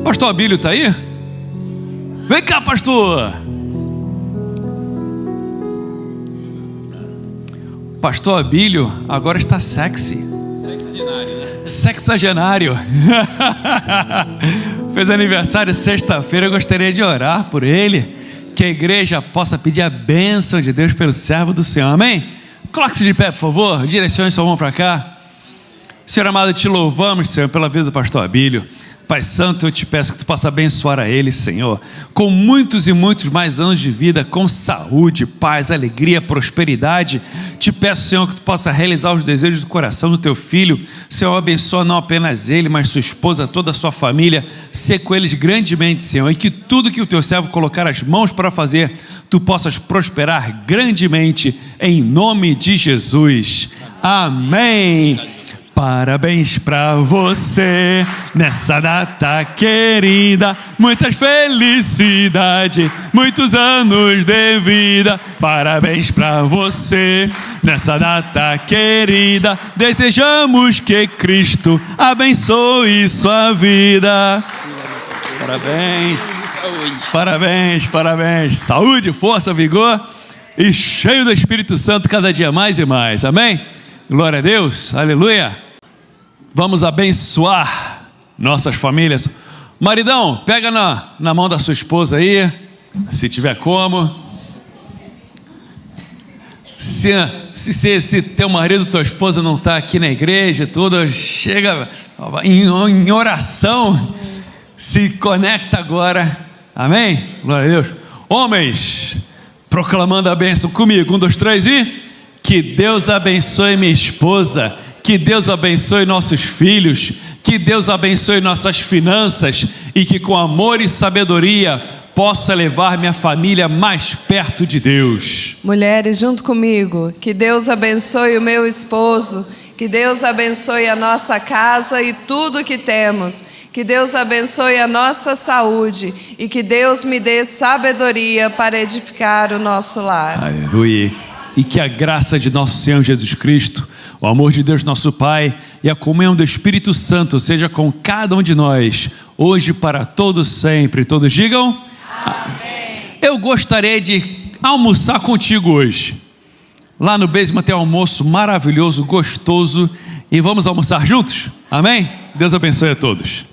Pastor Abílio está aí? Vem cá, pastor. Pastor Abílio agora está sexy. Sexagenário. Fez aniversário sexta-feira. Eu gostaria de orar por ele, que a igreja possa pedir a bênção de Deus pelo servo do Senhor. Amém? Coloque-se de pé, por favor. Direcione sua mão para cá. Senhor amado, te louvamos, Senhor, pela vida do pastor Abílio. Pai Santo, eu te peço que tu possa abençoar a ele, Senhor, com muitos e muitos mais anos de vida, com saúde, paz, alegria, prosperidade. Te peço, Senhor, que tu possa realizar os desejos do coração do teu filho. Senhor, abençoa não apenas ele, mas sua esposa, toda a sua família. Sê com eles grandemente, Senhor, e que tudo que o teu servo colocar as mãos para fazer, tu possas prosperar grandemente, em nome de Jesus. Amém. Parabéns pra você nessa data querida, muitas felicidades, muitos anos de vida. Parabéns pra você nessa data querida, desejamos que Cristo abençoe sua vida. Parabéns, parabéns, parabéns. Saúde, força, vigor e cheio do Espírito Santo cada dia mais e mais. Amém? Glória a Deus, aleluia. Vamos abençoar nossas famílias. Maridão, pega na mão da sua esposa aí, se tiver como. Se teu marido, tua esposa não está aqui na igreja, tudo, chega em oração, se conecta agora. Amém? Glória a Deus. Homens, proclamando a bênção comigo. 1, 2, 3 e... Que Deus abençoe minha esposa, que Deus abençoe nossos filhos, que Deus abençoe nossas finanças e que com amor e sabedoria possa levar minha família mais perto de Deus. Mulheres, junto comigo, que Deus abençoe o meu esposo, que Deus abençoe a nossa casa e tudo que temos, que Deus abençoe a nossa saúde e que Deus me dê sabedoria para edificar o nosso lar. Aleluia. E que a graça de nosso Senhor Jesus Cristo, o amor de Deus nosso Pai e a comunhão do Espírito Santo seja com cada um de nós, hoje para todos sempre. Todos digam amém. Eu gostaria de almoçar contigo hoje. Lá no basement tem um almoço maravilhoso, gostoso, e vamos almoçar juntos? Amém? Deus abençoe a todos.